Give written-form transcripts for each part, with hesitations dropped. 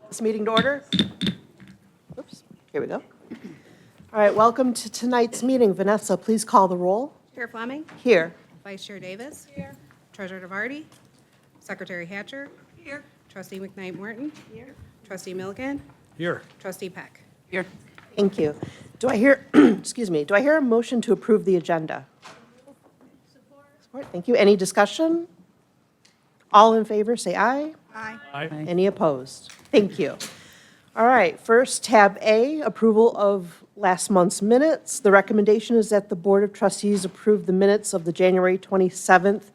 This meeting to order. Oops, here we go. All right, welcome to tonight's meeting. Vanessa, please call the roll. Chair Fleming. Here. Vice Chair Davis. Here. Treasurer DeVarty. Secretary Hatcher. Here. Trustee McKnight Morton. Here. Trustee Milligan. Here. Trustee Peck. Here. Thank you. Do I hear, excuse me, do I hear a motion to approve the agenda? Support. Thank you. Any discussion? All in favor, say aye. Aye. Aye. Any opposed? Thank you. All right, first, tab A, approval of last month's minutes. The recommendation is that the Board of Trustees approve the minutes of the January 27th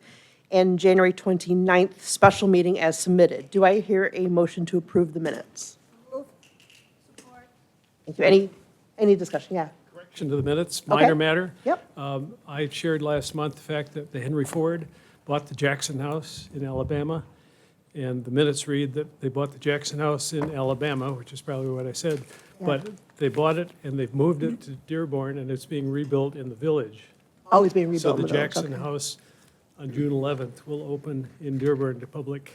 and January 29th special meeting as submitted. Do I hear a motion to approve the minutes? Thank you. Any discussion? Yeah. Correction to the minutes, minor matter. Yep. I shared last month the fact that the Henry Ford bought the Jackson House in Alabama, and the minutes read that they bought the Jackson House in Alabama, which is probably what I said, but they bought it and they've moved it to Dearborn, and it's being rebuilt in the village. Always being So rebuilt. the in village. Jackson Okay. House on June 11th will open in Dearborn to public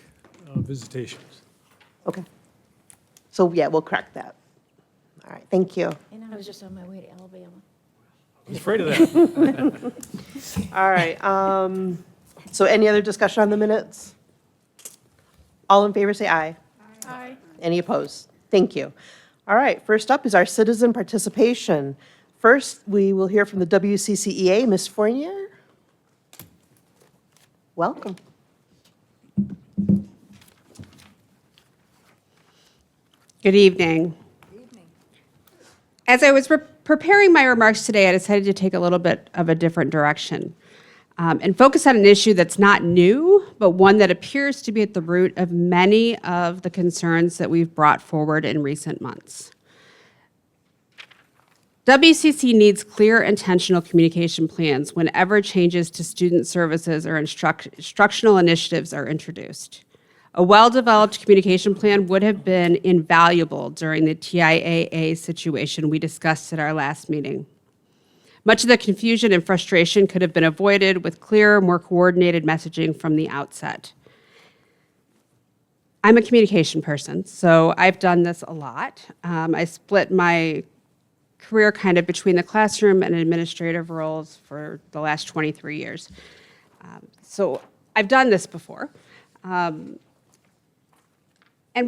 visitations. Okay. So, yeah, we'll correct that. All right, thank you. And I was just on my way to Alabama. I was afraid of that. All right, so any other discussion on the minutes? All in favor, say aye. Aye. Any opposed? Thank you. All right, first up is our citizen participation. First, we will hear from the WCCEA, Ms. Fournier. Welcome. Good evening. As I was preparing my remarks today, I decided to take a little bit of a different direction and focus on an issue that's not new, but one that appears to be at the root of many of the concerns that we've brought forward in recent months. WCC needs clear, intentional communication plans whenever changes to student services or instructional initiatives are introduced. A well-developed communication plan would have been invaluable during the TIAA situation we discussed at our last meeting. Much of the confusion and frustration could have been avoided with clearer, more coordinated messaging from the outset. I'm a communication person, so I've done this a lot. I split my career kind of between the classroom and administrative roles for the last 23 years. So I've done this before. And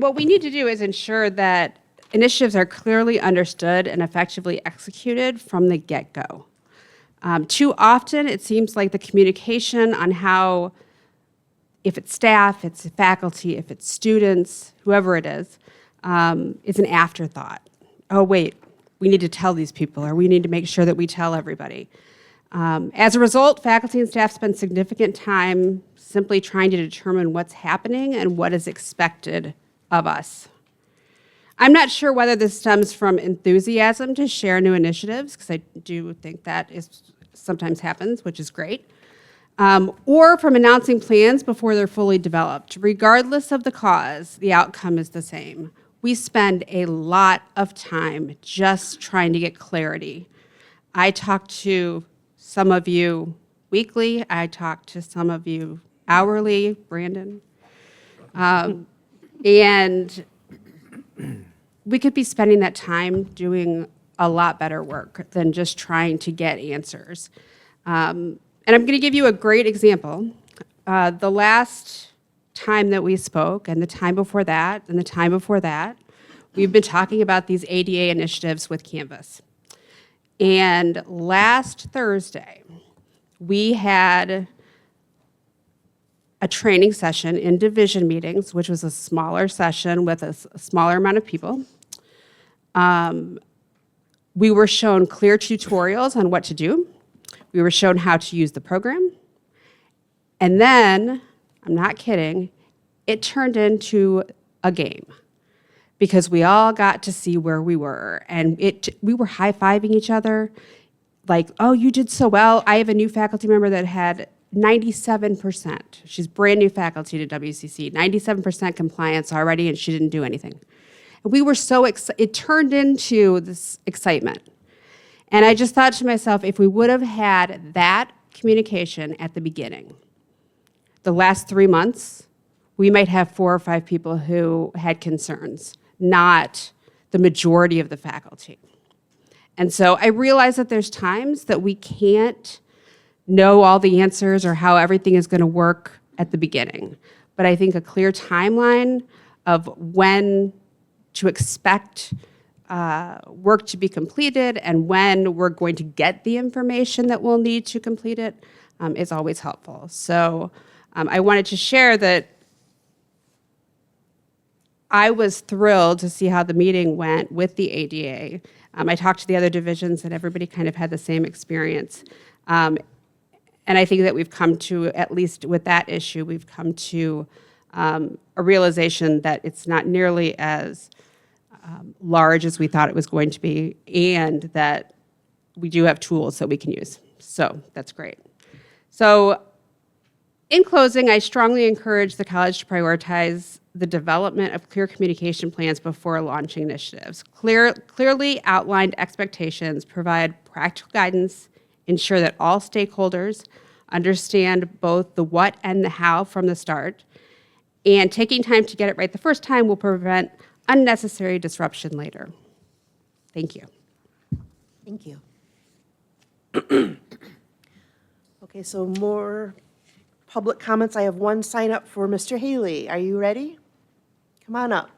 what we need to do is ensure that initiatives are clearly understood and effectively executed from the get-go. Too often, it seems like the communication on how, if it's staff, it's faculty, if it's students, whoever it is an afterthought. Oh, wait, we need to tell these people, or we need to make sure that we tell everybody. As a result, faculty and staff spend significant time simply trying to determine what's happening and what is expected of us. I'm not sure whether this stems from enthusiasm to share new initiatives, because I do think that sometimes happens, which is great, or from announcing plans before they're fully developed. Regardless of the cause, the outcome is the same. We spend a lot of time just trying to get clarity. I talk to some of you weekly. I talk to some of you hourly, Brandon. And we could be spending that time doing a lot better work than just trying to get answers. And I'm going to give you a great example. The last time that we spoke, and the time before that, and the time before that, we've been talking about these ADA initiatives with Canvas. And last Thursday, we had a training session in division meetings, which was a smaller session with a smaller amount of people. We were shown clear tutorials on what to do. We were shown how to use the program. And then, I'm not kidding, it turned into a game because we all got to see where we were. And we were high-fiving each other like, oh, you did so well. I have a new faculty member that had 97%. She's brand new faculty to WCC, 97% compliance already, and she didn't do anything. And we were so excited. It turned into this excitement. And I just thought to myself, if we would have had that communication at the beginning, the last 3 months, we might have 4 or 5 people who had concerns not the majority of the faculty. And so I realize that there's times that we can't know all the answers or how everything is going to work at the beginning. But I think a clear timeline of when to expect work to be completed and when we're going to get the information that we'll need to complete it is always helpful. So I wanted to share that I was thrilled to see how the meeting went with the ADA. I talked to the other divisions and everybody kind of had the same experience. And I think that we've come to, at least with that issue, we've come to a realization that it's not nearly as large as we thought it was going to be, and that we do have tools that we can use. So that's great. So in closing, I strongly encourage the college to prioritize the development of clear communication plans before launching initiatives. Clearly outlined expectations provide practical guidance, ensure that all stakeholders understand both the what and the how from the start, and taking time to get it right the first time will prevent unnecessary disruption later. Thank you. Thank you. Okay, so more public comments. I have one sign up for Mr. Haley. Are you ready? Come on up.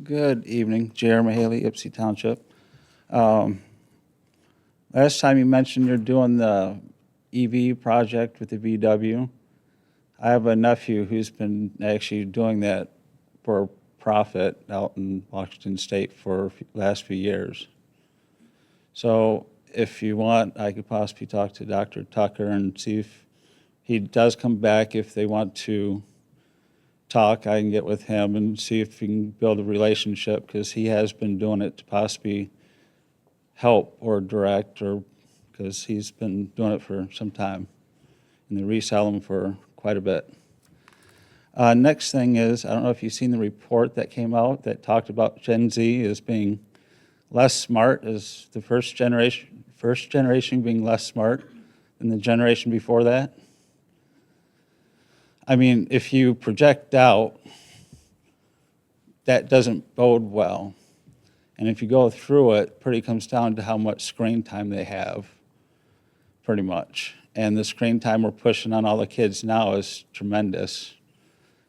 Good evening, Jeremy Haley, Ypsi Township. Last time you mentioned you're doing the EV project with the VW. I have a nephew who's been actually doing that for profit out in Washington State for the last few years. So if you want, I could possibly talk to Dr. Tucker and see if he does come back. If they want to talk, I can get with him and see if we can build a relationship, because he has been doing it to possibly help or direct, or because he's been doing it for some time, and they resell them for quite a bit. Next thing is, I don't know if you've seen the report that came out that talked about Gen Z as being less smart, as the first generation being less smart than the generation before that. I mean, if you project out, that doesn't bode well. And if you go through it, pretty comes down to how much screen time they have, pretty much. And the screen time we're pushing on all the kids now is tremendous.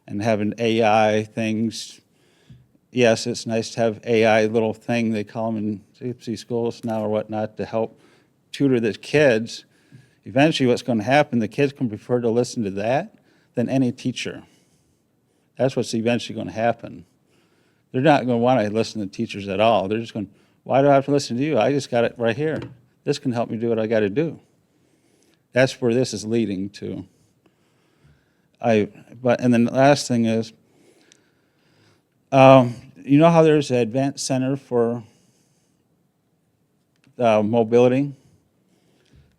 And having AI things, yes, it's nice to have AI little thing, they call them in Ypsi schools now or whatnot, to help tutor the kids. Eventually what's going to happen, the kids can prefer to listen to that than any teacher. That's what's eventually going to happen. They're not going to want to listen to teachers at all. They're just going, why do I have to listen to you? I just got it right here. This can help me do what I got to do. That's where this is leading to. And then the last thing is, you know how there's an advanced center for mobility?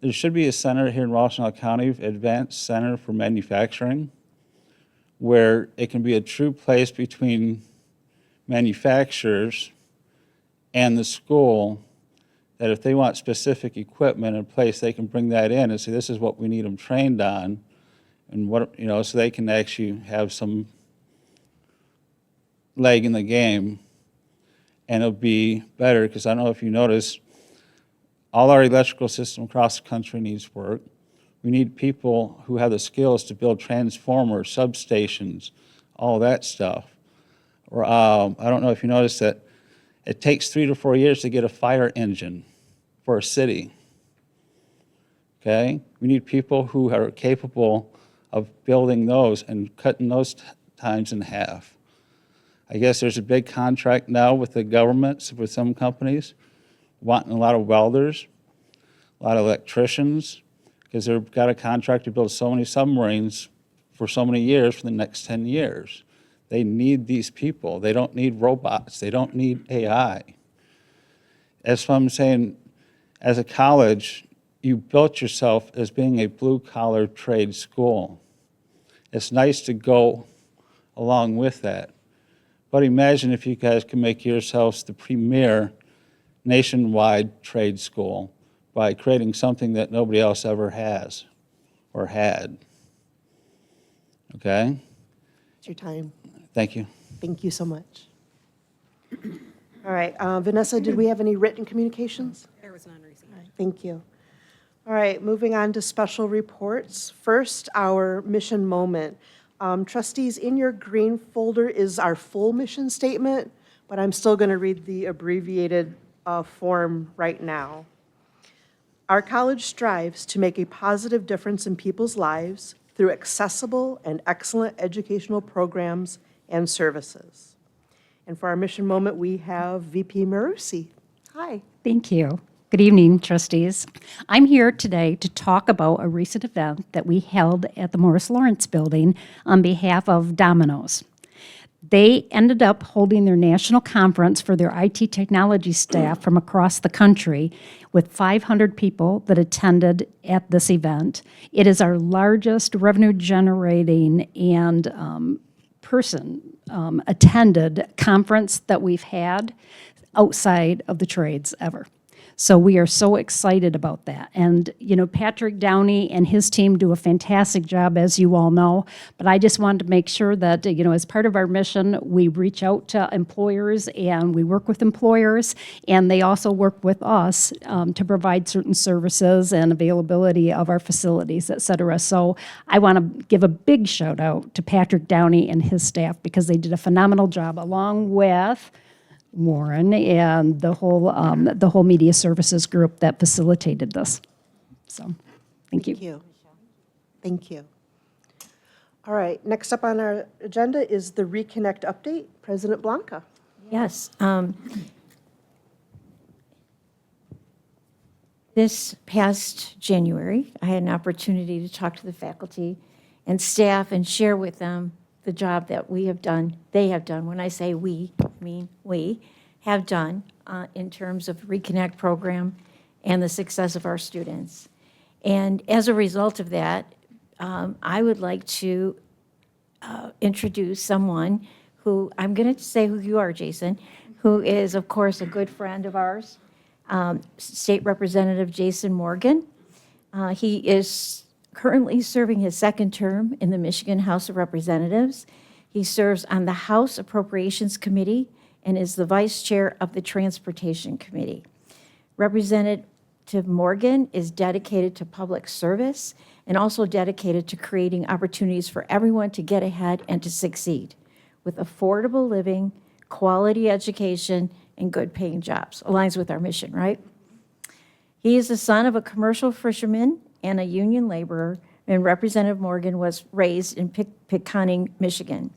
There should be a center here in Washtenaw County, advanced center for manufacturing, where it can be a true place between manufacturers and the school, that if they want specific equipment in place, they can bring that in and say, this is what we need them trained on, and what, you know, so they can actually have some leg in the game, and it'll be better, because I don't know if you notice, all our electrical system across the country needs work. We need people who have the skills to build transformers, substations, all that stuff. Or I don't know if you noticed that it takes 3 to 4 years to get a fire engine for a city. Okay? We need people who are capable of building those and cutting those times in half. I guess there's a big contract now with the government, with some companies, wanting a lot of welders, a lot of electricians, because they've got a contract to build so many submarines for so many years for the next 10 years. They need these people. They don't need robots. They don't need AI. That's what I'm saying. As a college, you built yourself as being a blue-collar trade school. It's nice to go along with that. But imagine if you guys can make yourselves the premier nationwide trade school, by creating something that nobody else ever has or had. Okay? It's your time. Thank you. Thank you so much. All right, Vanessa, did we have any written communications? There was none received. Thank you. All right, moving on to special reports. First, our mission moment. Trustees, in your green folder is our full mission statement, but I'm still going to read the abbreviated form right now. Our college strives to make a positive difference in people's lives through accessible and excellent educational programs and services. And for our mission moment, we have VP Marusi. Hi. Thank you. Good evening, trustees. I'm here today to talk about a recent event that we held at the Morris Lawrence Building on behalf of Domino's. They ended up holding their national conference for their IT technology staff from across the country with 500 people that attended at this event. It is our largest revenue-generating and attended conference that we've had outside of the trades ever. So we are so excited about that. And, you know, Patrick Downey and his team do a fantastic job, as you all know. But I just wanted to make sure that, you know, as part of our mission, we reach out to employers and we work with employers. And they also work with us to provide certain services and availability of our facilities, et cetera. So I want to give a big shout out to Patrick Downey and his staff because they did a phenomenal job along with Warren and the whole media services group that facilitated this. So, thank you. Thank you. All right, next up on our agenda is the Reconnect update. President Blanca. Yes. This past January, I had an opportunity to talk to the faculty and staff and share with them the job that we have done, they have done. When I say we, I mean we have done in terms of Reconnect program and the success of our students. And as a result of that, I would like to introduce someone who, I'm going to say who you are, Jason, who is, of course, a good friend of ours, State Representative Jason Morgan. He is currently serving his second term in the Michigan House of Representatives. He serves on the House Appropriations Committee and is the vice chair of the Transportation Committee. Representative Morgan is dedicated to public service and also dedicated to creating opportunities for everyone to get ahead and to succeed with affordable living, quality education, and good paying jobs. Aligns with our mission, right? He is the son of a commercial fisherman and a union laborer, and Representative Morgan was raised in Peconic, Michigan.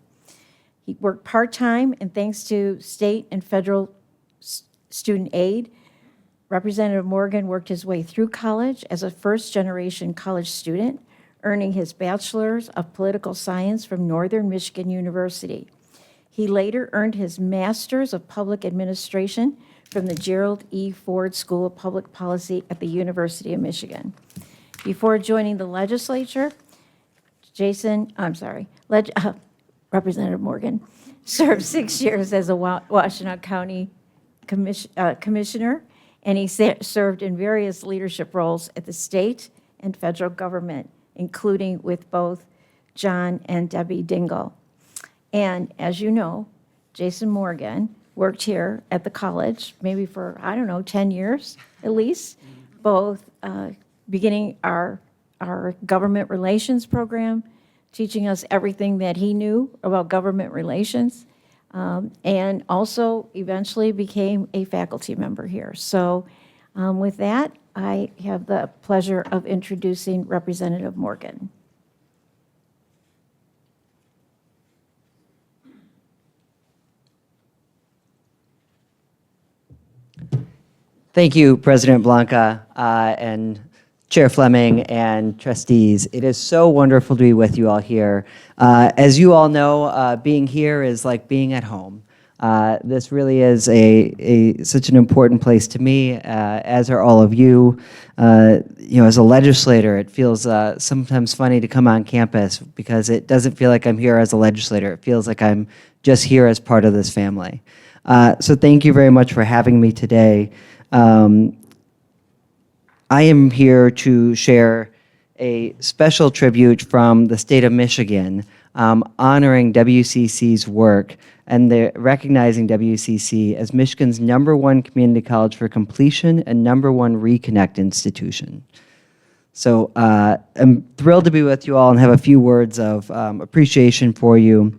He worked part-time, and thanks to state and federal student aid, Representative Morgan worked his way through college as a first-generation college student, earning his bachelor's of political science from Northern Michigan University. He later earned his master's of public administration from the Gerald E. Ford School of Public Policy at the University of Michigan. Before joining the legislature, Representative Morgan served 6 years as a Washtenaw County commissioner, and he served in various leadership roles at the state and federal government, including with both John and Debbie Dingell. And as you know, Jason Morgan worked here at the college maybe for, 10 years at least, both beginning our government relations program, teaching us everything that he knew about government relations, and also eventually became a faculty member here. So with that, I have the pleasure of introducing Representative Morgan. Thank you, President Blanca, and Chair Fleming and trustees. It is so wonderful to be with you all here. As you all know, being here is like being at home. This really is such an important place to me, as are all of you. As a legislator, it feels sometimes funny to come on campus because it doesn't feel like I'm here as a legislator. It feels like I'm just here as part of this family. So thank you very much for having me today. I am here to share a special tribute from the state of Michigan, honoring WCC's work and recognizing WCC as Michigan's #1 community college for completion and #1 reconnect institution. So I'm thrilled to be with you all and have a few words of appreciation for you.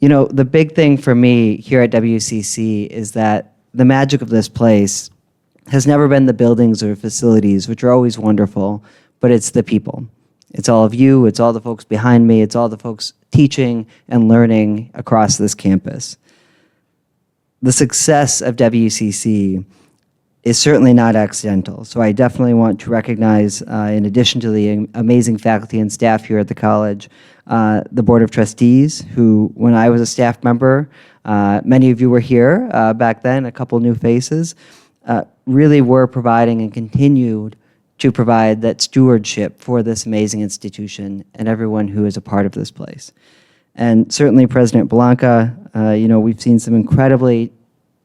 You know, the big thing for me here at WCC is that the magic of this place has never been the buildings or facilities, which are always wonderful, but it's the people. It's all of you, it's all the folks behind me, it's all the folks teaching and learning across this campus. The success of WCC is certainly not accidental, so I definitely want to recognize, in addition to the amazing faculty and staff here at the college, the Board of Trustees, who, when I was a staff member, many of you were here back then, a couple new faces, really were providing and continued to provide that stewardship for this amazing institution and everyone who is a part of this place. And certainly President Blanca, you know, we've seen some incredibly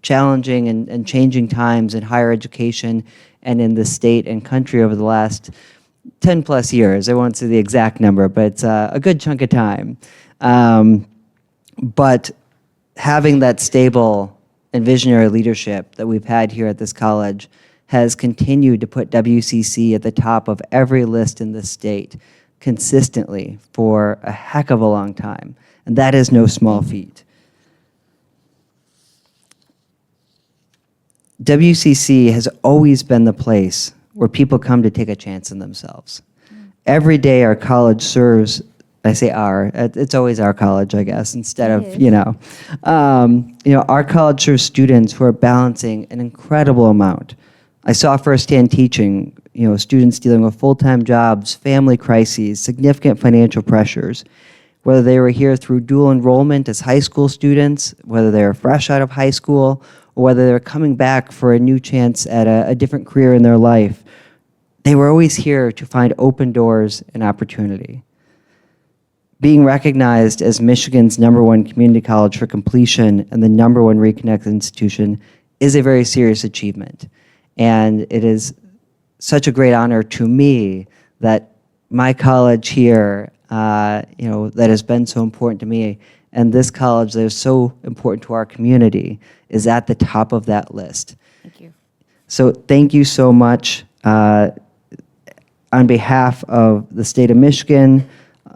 challenging and changing times in higher education and in the state and country over the last 10 plus years. I won't say the exact number, but it's a good chunk of time. But having that stable and visionary leadership that we've had here at this college has continued to put WCC at the top of every list in the state consistently for a heck of a long time. And that is no small feat. WCC has always been the place where people come to take a chance in themselves. Every day our college serves, I say our, it's always our college, I guess, instead of, you know, our college serves students who are balancing an incredible amount. I saw firsthand teaching, you know, students dealing with full-time jobs, family crises, significant financial pressures, whether they were here through dual enrollment as high school students, whether they were fresh out of high school, or whether they were coming back for a new chance at a different career in their life. They were always here to find open doors and opportunity. Being recognized as Michigan's #1 community college for completion and the #1 Reconnect institution is a very serious achievement. And it is such a great honor to me that my college here, you know, that has been so important to me, and this college that is so important to our community, is at the top of that list. Thank you. So thank you so much. On behalf of the state of Michigan,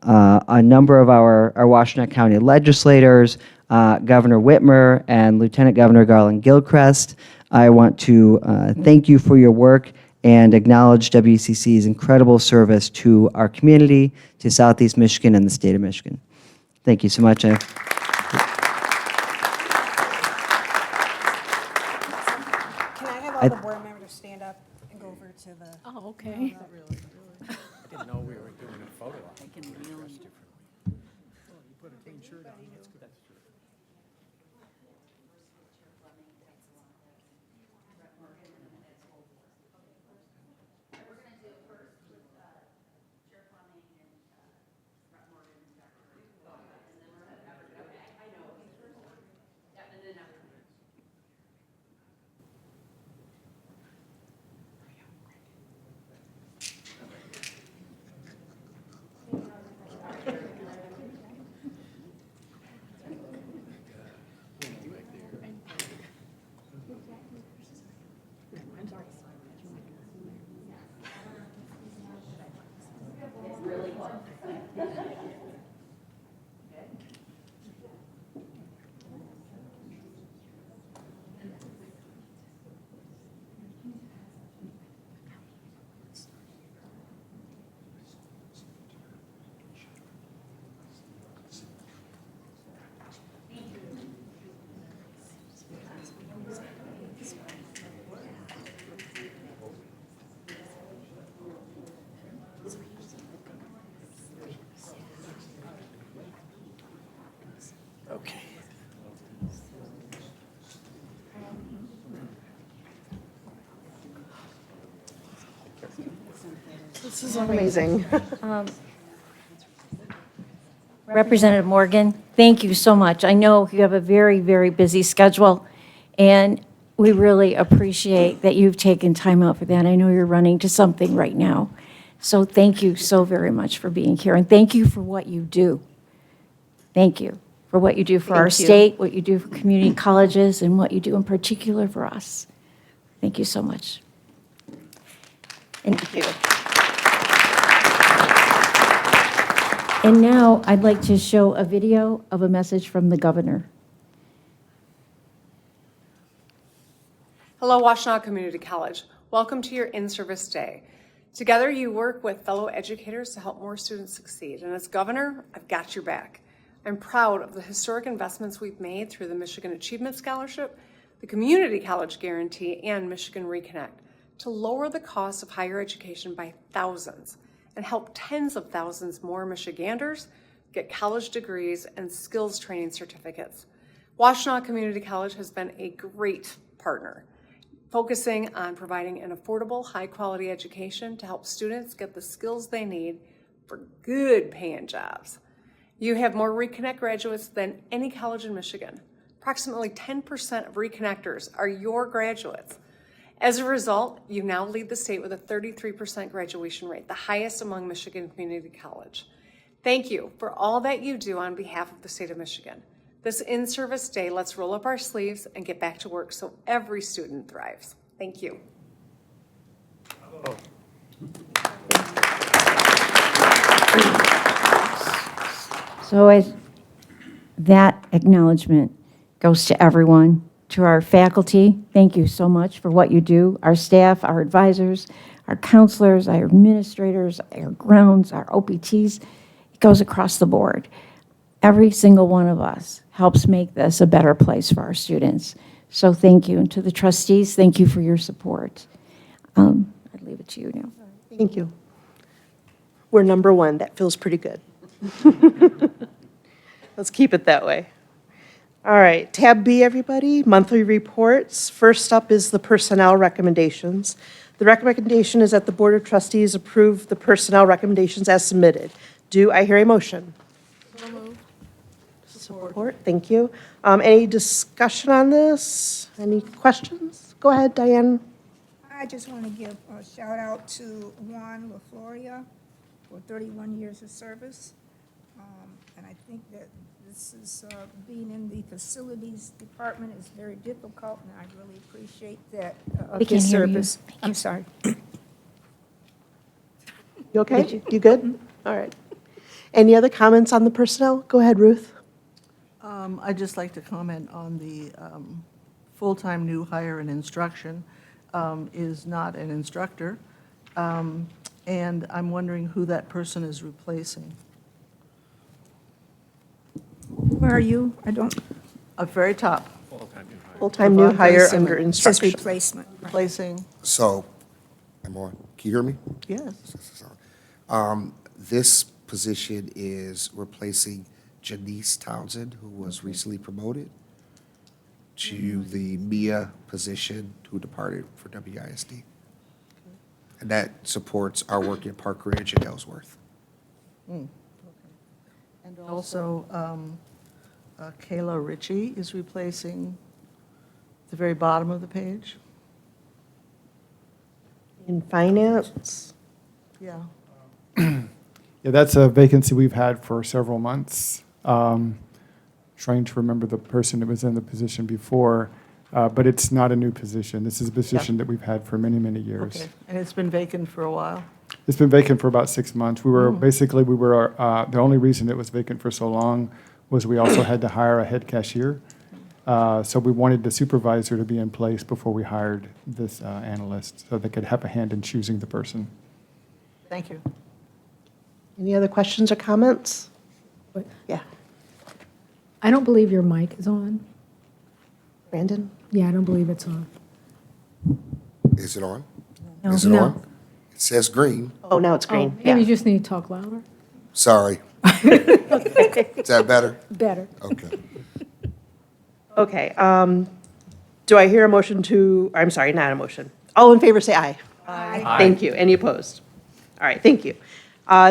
a number of our Washtenaw County legislators, Governor Whitmer and Lieutenant Governor Garland Gilchrist, I want to thank you for your work and acknowledge WCC's incredible service to our community, to Southeast Michigan and the state of Michigan. Thank you so much. Can I have all the board members stand up and go over to the... Oh, okay. Didn't know we were doing a photo op. Okay. This is amazing. Representative Morgan, thank you so much. I know you have a very, very busy schedule, and we really appreciate that you've taken time out for that. I know you're running to something right now. So thank you so very much for being here, and thank you for what you do. Thank you for what you do for our Thank you. state, what you do for community colleges, and what you do in particular for us. Thank you so much. Thank you. And now I'd like to show a video of a message from the governor. Hello, Washtenaw Community College. Welcome to your in-service day. Together, you work with fellow educators to help more students succeed. And as governor, I've got your back. I'm proud of the historic investments we've made through the Michigan Achievement Scholarship, the Community College Guarantee, and Michigan Reconnect to lower the cost of higher education by thousands and help tens of thousands more Michiganders get college degrees and skills training certificates. Washtenaw Community College has been a great partner, focusing on providing an affordable, high-quality education to help students get the skills they need for good paying jobs. You have more Reconnect graduates than any college in Michigan. Approximately 10% of Reconnectors are your graduates. As a result, you now lead the state with a 33% graduation rate, the highest among Michigan Community College. Thank you for all that you do on behalf of the state of Michigan. This in-service day, let's roll up our sleeves and get back to work so every student thrives. Thank you. So as that acknowledgement goes to everyone, to our faculty, thank you so much for what you do, our staff, our advisors, our counselors, our administrators, our grounds, our OPTs. It goes across the board. Every single one of us helps make this a better place for our students. So thank you. And to the trustees, thank you for your support. I'd leave it to you now. Thank you. We're number one. That feels pretty good. Let's keep it that way. All right, tab B, everybody, monthly reports. First up is the personnel recommendations. The recommendation is that the Board of Trustees approve the personnel recommendations as submitted. Do I hear a motion? Support, thank you. Any discussion on this? Any questions? Go ahead, Diane. I just want to give a shout out to Juan LaFloria for 31 years of service. And I think that this is, being in the facilities department is very difficult, and I really appreciate that. We can his hear you. service. I'm sorry. You okay? You good? All right. Any other comments on the personnel? Go ahead, Ruth. I'd just like to comment on the full-time new hire in instruction is not an instructor, and I'm wondering who that person is replacing. Where are you? I don't. Up very top, Full-time new hire Devontae under Simmons. It says instruction. replacement. replacing, So, I'm on. Can you hear me? Yes. This position is replacing Janice Townsend, who was recently promoted to the MIA position, who departed for WISD. And that supports our work in Park Ridge and Ellsworth. and also Kayla Ritchie is replacing the very bottom of the page. In finance? Yeah. Yeah, that's a vacancy we've had for several months. Trying to remember the person that was in the position before, but it's not a new position. This is a position that we've had for many, many years. Okay, and it's been vacant for a while. It's been vacant for about 6 months. We were, basically, the only reason it was vacant for so long was we also had to hire a head cashier. So we wanted the supervisor to be in place before we hired this analyst, so they could have a hand in choosing the person. Thank you. Any other questions or comments? Yeah, I don't believe your mic is on. Brandon? Yeah, I don't believe it's on. Is it on? No. Is it No. on? It says green. Oh, now it's green. Maybe you Yeah. just need to talk louder. Sorry. Is that better? Better. Okay. Okay, do I hear a motion to, I'm sorry, not a motion. All in favor, say aye. Aye. Thank you. Any opposed? All right, thank you.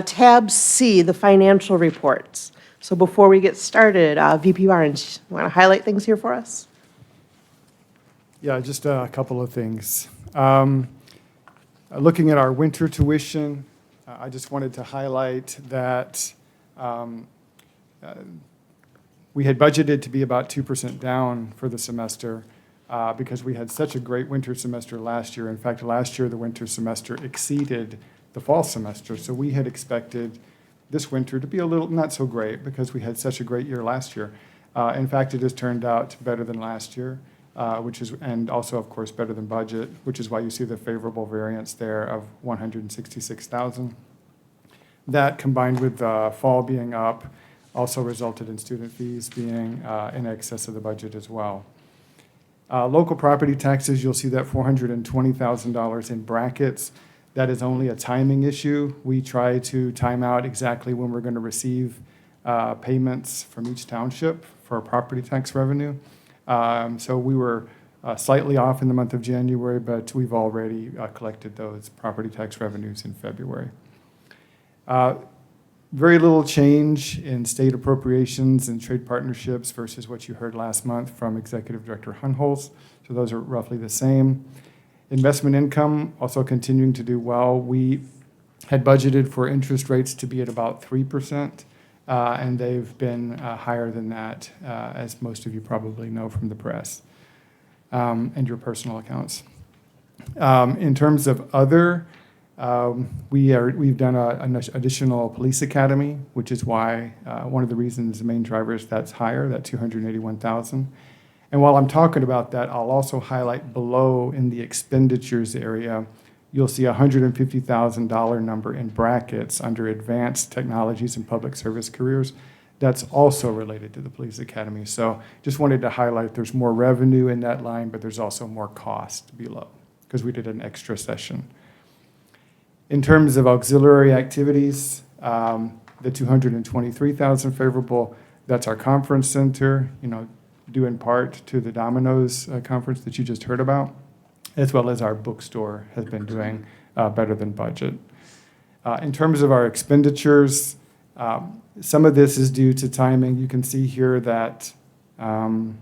Tab C, the financial reports. So before we get started, VP Barnes, you want to highlight things here for us? Yeah, just a couple of things. Looking at our winter tuition, I just wanted to highlight that we had budgeted to be about 2% down for the semester because we had such a great winter semester last year. In fact, last year, the winter semester exceeded the fall semester. So we had expected this winter to be a little not so great because we had such a great year last year. In fact, it has turned out better than last year, and also, of course, better than budget, which is why you see the favorable variance there of $166,000. That, combined with the fall being up, also resulted in student fees being in excess of the budget as well. Local property taxes, you'll see that $420,000 in brackets. That is only a timing issue. We try to time out exactly when we're going to receive payments from each township for property tax revenue. So we were slightly off in the month of January, but we've already collected those property tax revenues in February. Very little change in state appropriations and trade partnerships versus what you heard last month from Executive Director Hunholz. So those are roughly the same. Investment income also continuing to do well. We had budgeted for interest rates to be at about 3%, and they've been higher than that, as most of you probably know from the press and your personal accounts. In terms of other, we've done an additional police academy, which is why one of the reasons, the main driver is that's higher, that $281,000. And while I'm talking about that, I'll also highlight below in the expenditures area, you'll see a $150,000 number in brackets under advanced technologies and public service careers. That's also related to the police academy. So just wanted to highlight there's more revenue in that line, but there's also more cost below because we did an extra session. In terms of auxiliary activities, the $223,000 favorable, that's our conference center, due in part to the Domino's conference that you just heard about, as well as our bookstore has been doing better than budget. In terms of our expenditures, some of this is due to timing. You can see here that if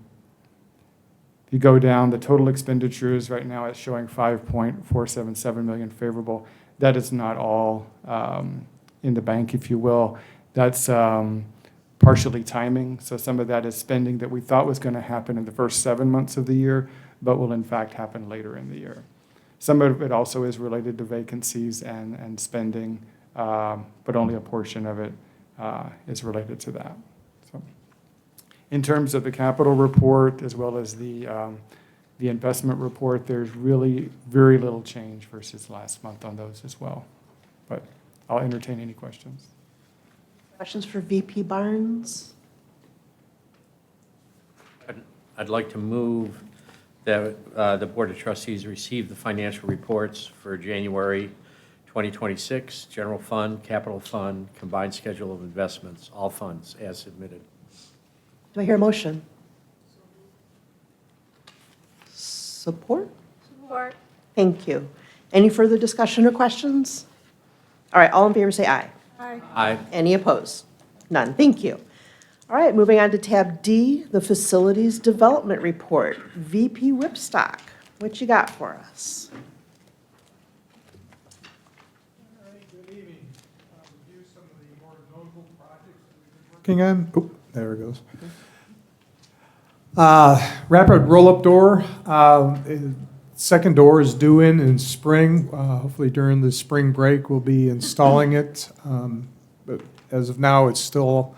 you go down, the total expenditures right now it's showing $5.477 million favorable. That is not all in the bank, if you will. That's partially timing. So some of that is spending that we thought was going to happen in the first 7 months of the year, but will in fact happen later in the year. Some of it also is related to vacancies and spending, but only a portion of it is related to that. So, in terms of the capital report as well as the investment report, there's really very little change versus last month on those as well. But I'll entertain any questions. Questions for VP Barnes? I'd like to move that the Board of Trustees receive the financial reports for January 2026, General Fund, Capital Fund, Combined Schedule of Investments, all funds as submitted. Do I hear a motion? Support? Support. Thank you. Any further discussion or questions? All right, all in favor say aye. Aye. Aye. Any opposed? None. Thank you. All right, moving on to tab D, the Facilities Development Report. VP Whipstock, what you got for us? All right, good evening. Review some of the more notable projects that we've been working on. Oh, there it goes. Rapid roll-up door. Second door is due in spring. Hopefully during the spring break, we'll be installing it. But as of now, it's still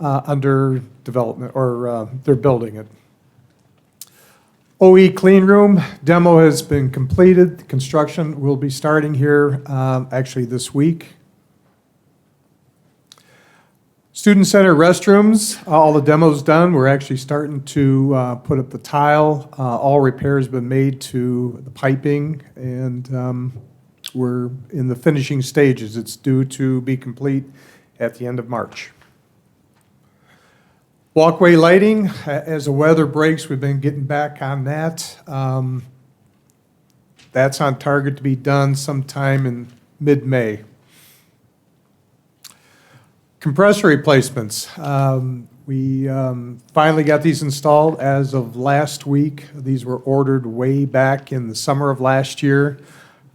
under development, or they're building it. OE clean room demo has been completed. Construction will be starting here actually this week. Student center restrooms, all the demo's done. We're actually starting to put up the tile. All repairs have been made to the piping, and we're in the finishing stages. It's due to be complete at the end of March. Walkway lighting, as the weather breaks, we've been getting back on that. That's on target to be done sometime in mid-May. Compressor replacements. We finally got these installed as of last week. These were ordered way back in the summer of last year.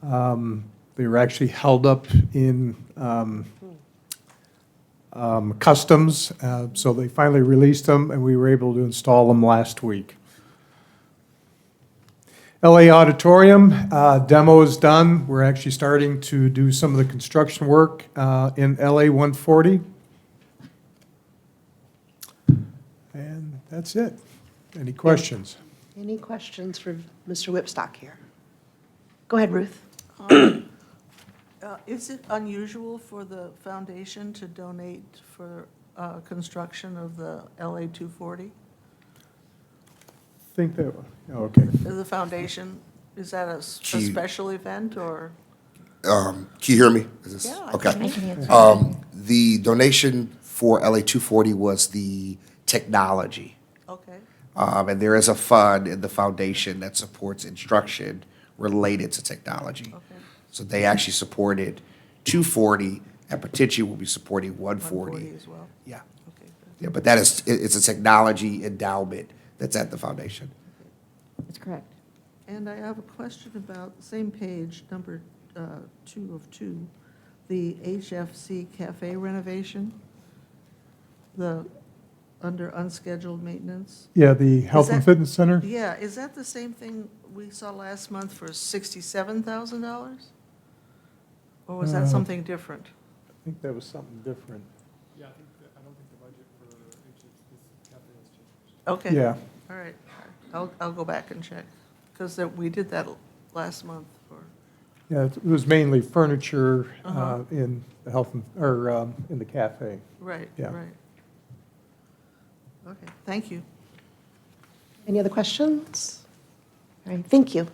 They were actually held up in customs, so they finally released them, and we were able to install them last week. LA Auditorium, demo is done. We're actually starting to do some of the construction work in LA 140. And that's it. Any questions? Any questions for Mr. Whipstock here? Go ahead, Ruth. Is it unusual for the foundation to donate for construction of the LA 240? Think that, oh, okay. The foundation, is that a special event, or? Can you hear me? Is this, Yeah, okay. I can answer. The donation for LA 240 was the technology. Okay, And there is a fund in the foundation that supports instruction related to technology. okay. So they actually supported 240 and potentially will be supporting 140. 140 as well? Yeah. Okay, good. Yeah, but that is, it's a technology endowment that's at the foundation. That's correct. And I have a question about the same page, number 2 of 2, the HFC cafe renovation, under unscheduled maintenance. Yeah, the Health and that- Fitness Center? Yeah, is that the same thing we saw last month for $67,000? Or was that something different? I think that was something different. Yeah, I don't think the budget for HH's cafe has changed. Okay. Yeah. All right, I'll go back and check, because we did that last month for, Yeah, it was mainly furniture Uh-huh. in the health, or in the cafe. right, Yeah. right. Okay, thank you. Any other questions? All right, thank you.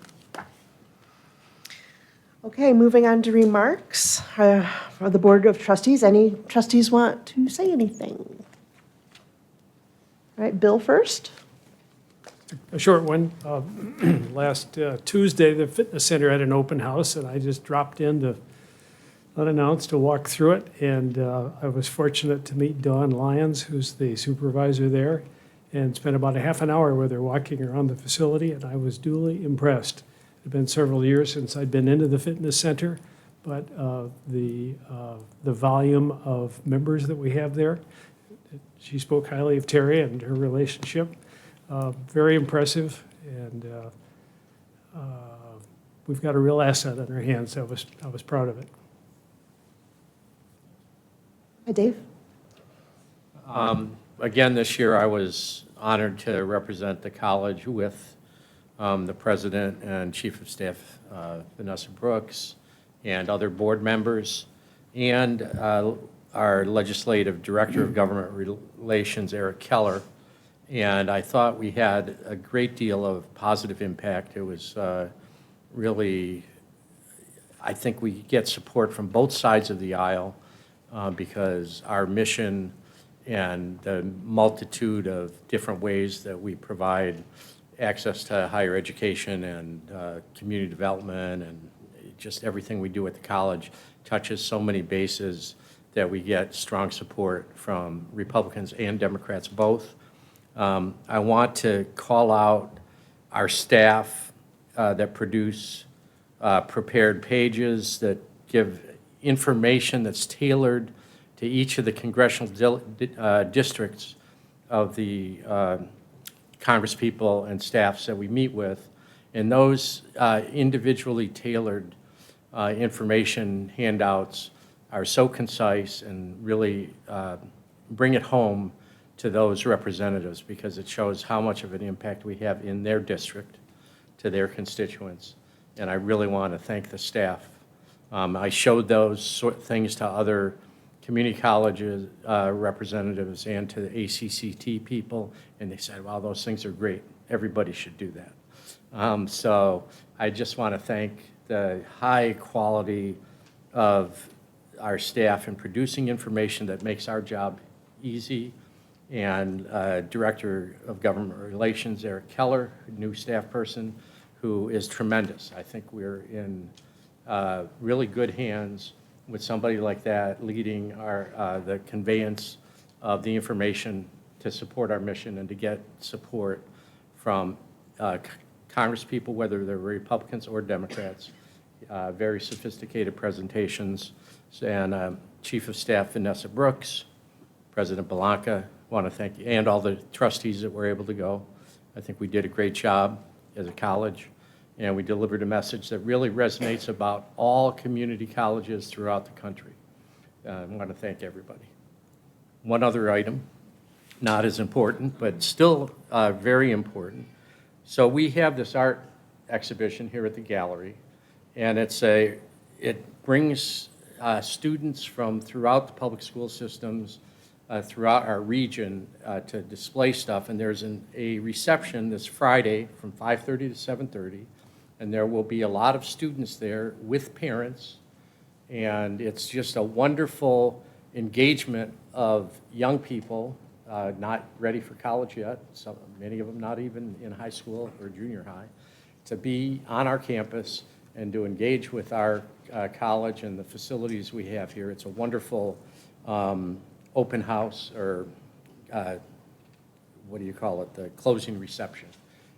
Okay, moving on to remarks for the Board of Trustees. Any trustees want to say anything? All right, Bill first. A short one. Last Tuesday, the fitness center had an open house, and I just dropped in to, unannounced, to walk through it. And I was fortunate to meet Dawn Lyons, who's the supervisor there, and spent about a half an hour with her walking around the facility, and I was duly impressed. It had been several years since I'd been into the fitness center, but the volume of members that we have there, she spoke highly of Terry and her relationship. Very impressive, and we've got a real asset on our hands. I was proud of it. Hi, Dave. Again, this year, I was honored to represent the college with the president and chief of staff, Vanessa Brooks, and other board members, and our legislative director of government relations, Eric Keller. And I thought we had a great deal of positive impact. It was really, I think we get support from both sides of the aisle because our mission and the multitude of different ways that we provide access to higher education and community development and just everything we do at the college touches so many bases that we get strong support from Republicans and Democrats both. I want to call out our staff that produce prepared pages that give information that's tailored to each of the congressional districts of the congresspeople and staffs that we meet with. And those individually tailored information handouts are so concise and really bring it home to those representatives because it shows how much of an impact we have in their district to their constituents. And I really want to thank the staff. I showed those sort of things to other community colleges representatives and to the ACCT people, and they said, wow, those things are great. Everybody should do that. So I just want to thank the high quality of our staff in producing information that makes our job easy, and Director of Government Relations, Eric Keller, new staff person, who is tremendous. I think we're in really good hands with somebody like that leading the conveyance of the information to support our mission and to get support from Congresspeople, whether they're Republicans or Democrats. Very sophisticated presentations. And Chief of Staff Vanessa Brooks, President Blanca, want to thank you, and all the trustees that were able to go. I think we did a great job as a college, and we delivered a message that really resonates about all community colleges throughout the country. I want to thank everybody. One other item, not as important, but still very important. So we have this art exhibition here at the gallery, and it brings students from throughout the public school systems, throughout our region to display stuff. And there's a reception this Friday from 5:30 to 7:30, and there will be a lot of students there with parents. And it's just a wonderful engagement of young people not ready for college yet, many of them not even in high school or junior high, to be on our campus and to engage with our college and the facilities we have here. It's a wonderful open house, or what do you call it? The closing reception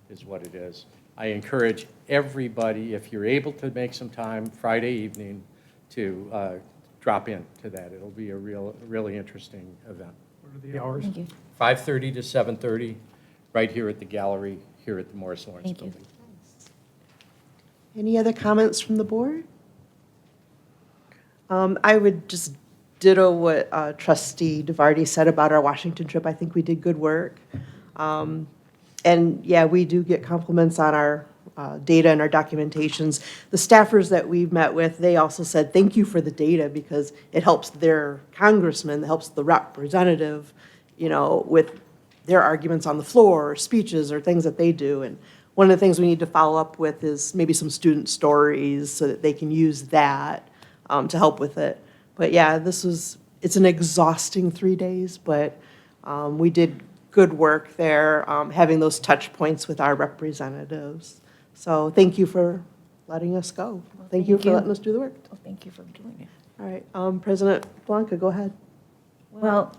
is what it is. I encourage everybody, if you're able to make some time Friday evening, to drop in to that. It'll be a really interesting event. What are the hours? Thank you. 5:30 to 7:30, right here at the gallery, here at the Morris Lawrence Thank you. Building. Any other comments from the board? I would just ditto what Trustee DeVarty said about our Washington trip. I think we did good work. And yeah, we do get compliments on our data and our documentations. The staffers that we've met with, they also said, thank you for the data, because it helps their congressman, it helps the representative, with their arguments on the floor, or speeches, or things that they do. And one of the things we need to follow up with is maybe some student stories so that they can use that to help with it. But yeah, it's an exhausting 3 days, but we did good work there, having those touch points with our representatives. So thank you for letting us go. Thank you for letting us do the work. Well, thank you for doing it. All right, President Blanca, go ahead. Well,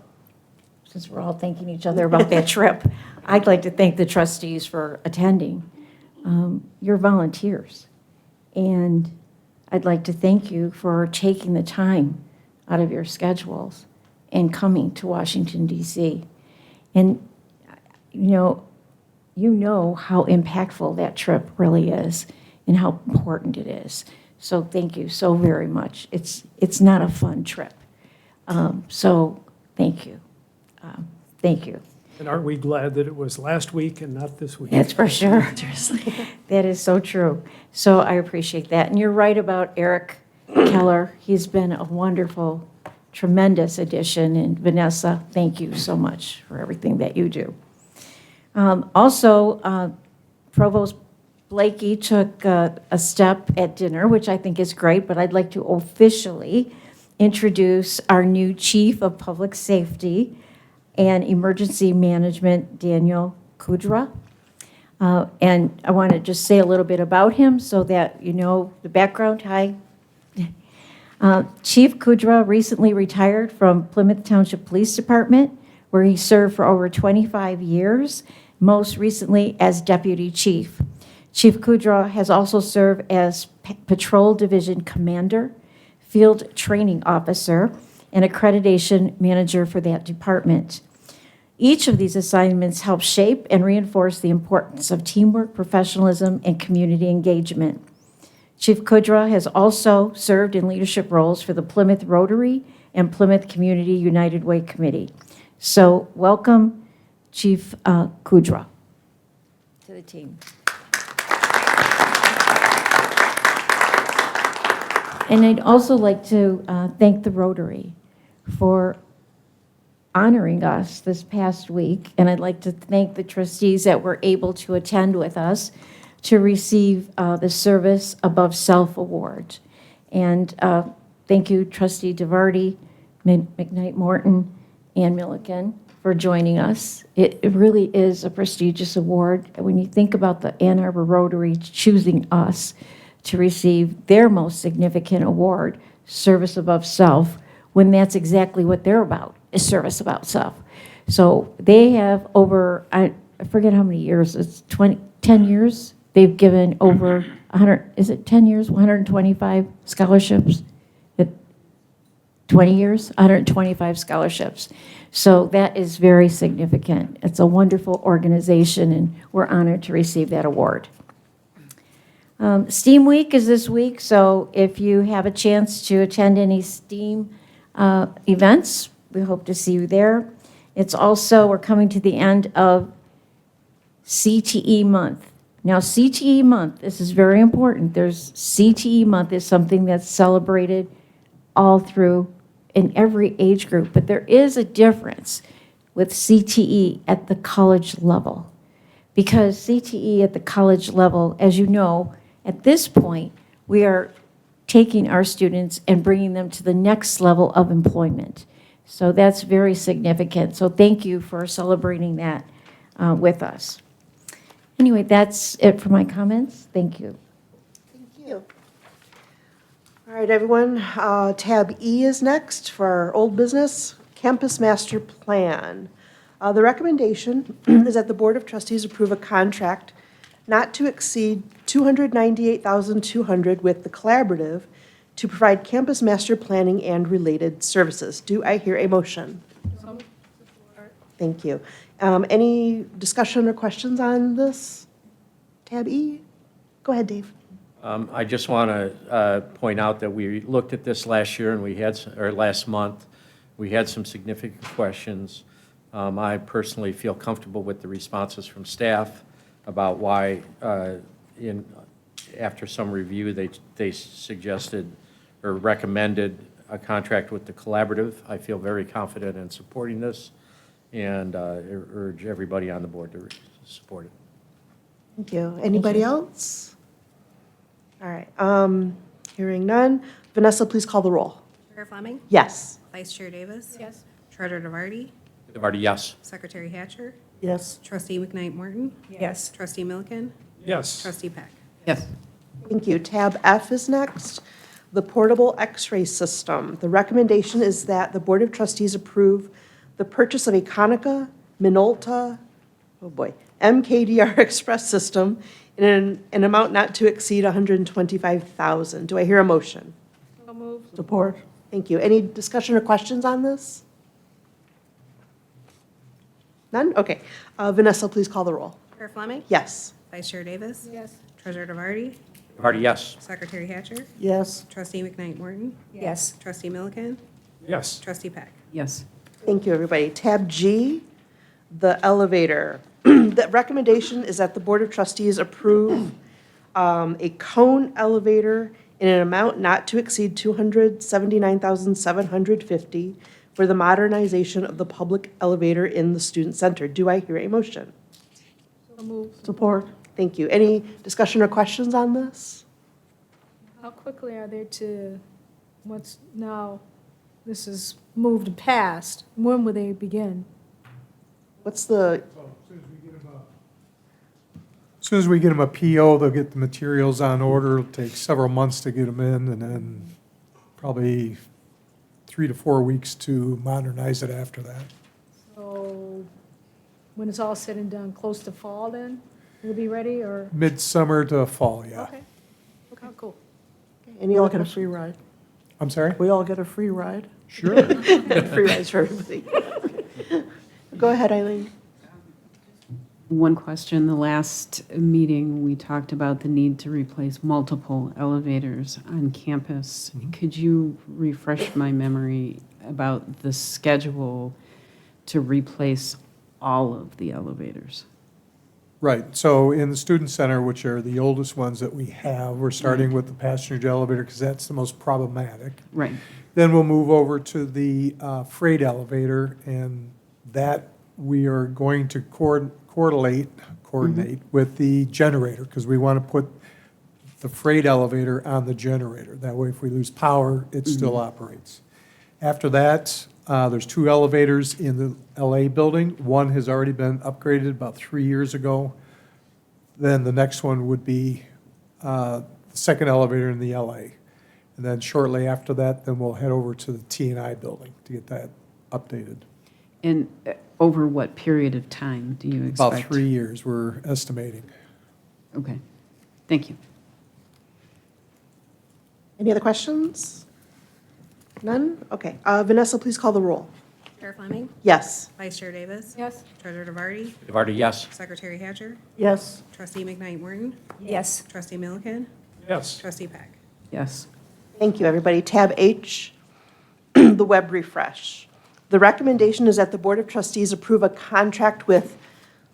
since we're all thanking each other about that trip, I'd like to thank the trustees for attending. You're volunteers, and I'd like to thank you for taking the time out of your schedules and coming to Washington, D.C. And, you know how impactful that trip really is and how important it is. So thank you so very much. It's not a fun trip. So thank you. Thank you. And aren't we glad that it was last week and not this week? That's for sure. That is so true. So I appreciate that. And you're right about Eric Keller. He's been a wonderful, tremendous addition. And Vanessa, thank you so much for everything that you do. Also, Provost Blakey took a step at dinner, which I think is great, but I'd like to officially introduce our new Chief of Public Safety and Emergency Management, Daniel Kudra. And I want to just say a little bit about him so that you know the background. Hi. Chief Kudra recently retired from Plymouth Township Police Department, where he served for over 25 years, most recently as Deputy Chief. Chief Kudra has also served as Patrol Division Commander, Field Training Officer, and Accreditation Manager for that department. Each of these assignments help shape and reinforce the importance of teamwork, professionalism, and community engagement. Chief Kudra has also served in leadership roles for the Plymouth Rotary and Plymouth Community United Way Committee. So welcome, Chief Kudra, to the team. And I'd also like to thank the Rotary for honoring us this past week. And I'd like to thank the trustees that were able to attend with us to receive the Service Above Self Award. And thank you, Trustee DeVarty, McKnight Morton, and Milliken for joining us. It really is a prestigious award. When you think about the Ann Arbor Rotary choosing us to receive their most significant award, Service Above Self, when that's exactly what they're about, is service above self. So they have over, I forget how many years, it's 10 years? They've given over 100, is it 10 years, 125 scholarships? 20 years, 125 scholarships. So that is very significant. It's a wonderful organization, and we're honored to receive that award. STEAM Week is this week, so if you have a chance to attend any STEAM events, we hope to see you there. It's also, we're coming to the end of CTE month. Now, CTE month, this is very important. There's CTE month is something that's celebrated all through in every age group, but there is a difference with CTE at the college level. Because CTE at the college level, as you know, at this point, we are taking our students and bringing them to the next level of employment. So that's very significant. So thank you for celebrating that with us. Anyway, that's it for my comments. Thank you. Thank you. All right, everyone, tab E is next for our old business, Campus Master Plan. The recommendation is that the Board of Trustees approve a contract not to exceed $298,200 with the Collaborative to provide campus master planning and related services. Do I hear a motion? Thank you. Any discussion or questions on this? Tab E? Go ahead, Dave. I just want to point out that we looked at this last year and we had, or last month, we had some significant questions. I personally feel comfortable with the responses from staff about why, after some review, they suggested or recommended a contract with the Collaborative. I feel very confident in supporting this and urge everybody on the board to support it. Thank you. Anybody else? All right, hearing none. Vanessa, please call the roll. Chair Fleming? Yes. Vice Chair Davis? Yes. Treasurer DeVarty? DeVarty, yes. Secretary Hatcher? Yes. Trustee McKnight Morton? Yes. Trustee Milliken? Yes. Trustee Peck? Yes. Thank you. Tab F is next, the portable x-ray system. The recommendation is that the Board of Trustees approve the purchase of a Konica Minolta, MKDR Express system in an amount not to exceed $125,000. Do I hear a motion? So moved. Support. Thank you. Any discussion or questions on this? None? Okay. Vanessa, please call the roll. Chair Fleming? Yes. Vice Chair Davis? Yes. Treasurer DeVarty? DeVarty, yes. Secretary Hatcher? Yes. Trustee McKnight Morton? Yes. Trustee Milliken? Yes. Trustee Peck? Yes. Thank you, everybody. Tab G, the elevator. The recommendation is that the Board of Trustees approve a cone elevator in an amount not to exceed $279,750 for the modernization of the public elevator in the student center. Do I hear a motion? So moved. Support. Thank you. Any discussion or questions on this? How quickly are they to, what's now, this is moved past, when will they begin? What's the, As soon as we get them a PO, they'll get the materials on order. It'll take several months to get them in, and then probably 3 to 4 weeks to modernize it after that. So when it's all said and done, close to fall then, it'll be ready, or? Midsummer to fall, yeah. Okay. Okay, cool. any We all other get a questions? free ride. I'm sorry? We all get a free ride. Sure. Free rides for everybody. Go ahead, Eileen. One question, the last meeting, we talked about the need to replace multiple elevators on campus. Could you refresh my memory about the schedule to replace all of the elevators? Right, so in the student center, which are the oldest ones that we have, we're starting with the passenger elevator because that's the most problematic. Right. Then we'll move over to the freight elevator, and that we are going to coordinate with the generator, because we want to put the freight elevator on the generator. That way, if we lose power, it still operates. After that, there's 2 elevators in the LA building. One has already been upgraded about 3 years ago. Then the next one would be the second elevator in the LA. And then shortly after that, then we'll head over to the T&I building to get that updated. And over what period of time do you expect? About 3 years, we're estimating. Okay, thank you. Any other questions? None? Okay. Vanessa, please call the roll. Chair Fleming, Yes. Vice Chair Davis. Yes. Treasurer DeVarty, DeVarty, yes. Secretary Hatcher, Yes. Trustee McKnight Morton, Yes. Trustee Milliken, Yes. Trustee Peck. Yes. Thank you, everybody. Tab H, the web refresh. The recommendation is that the Board of Trustees approve a contract with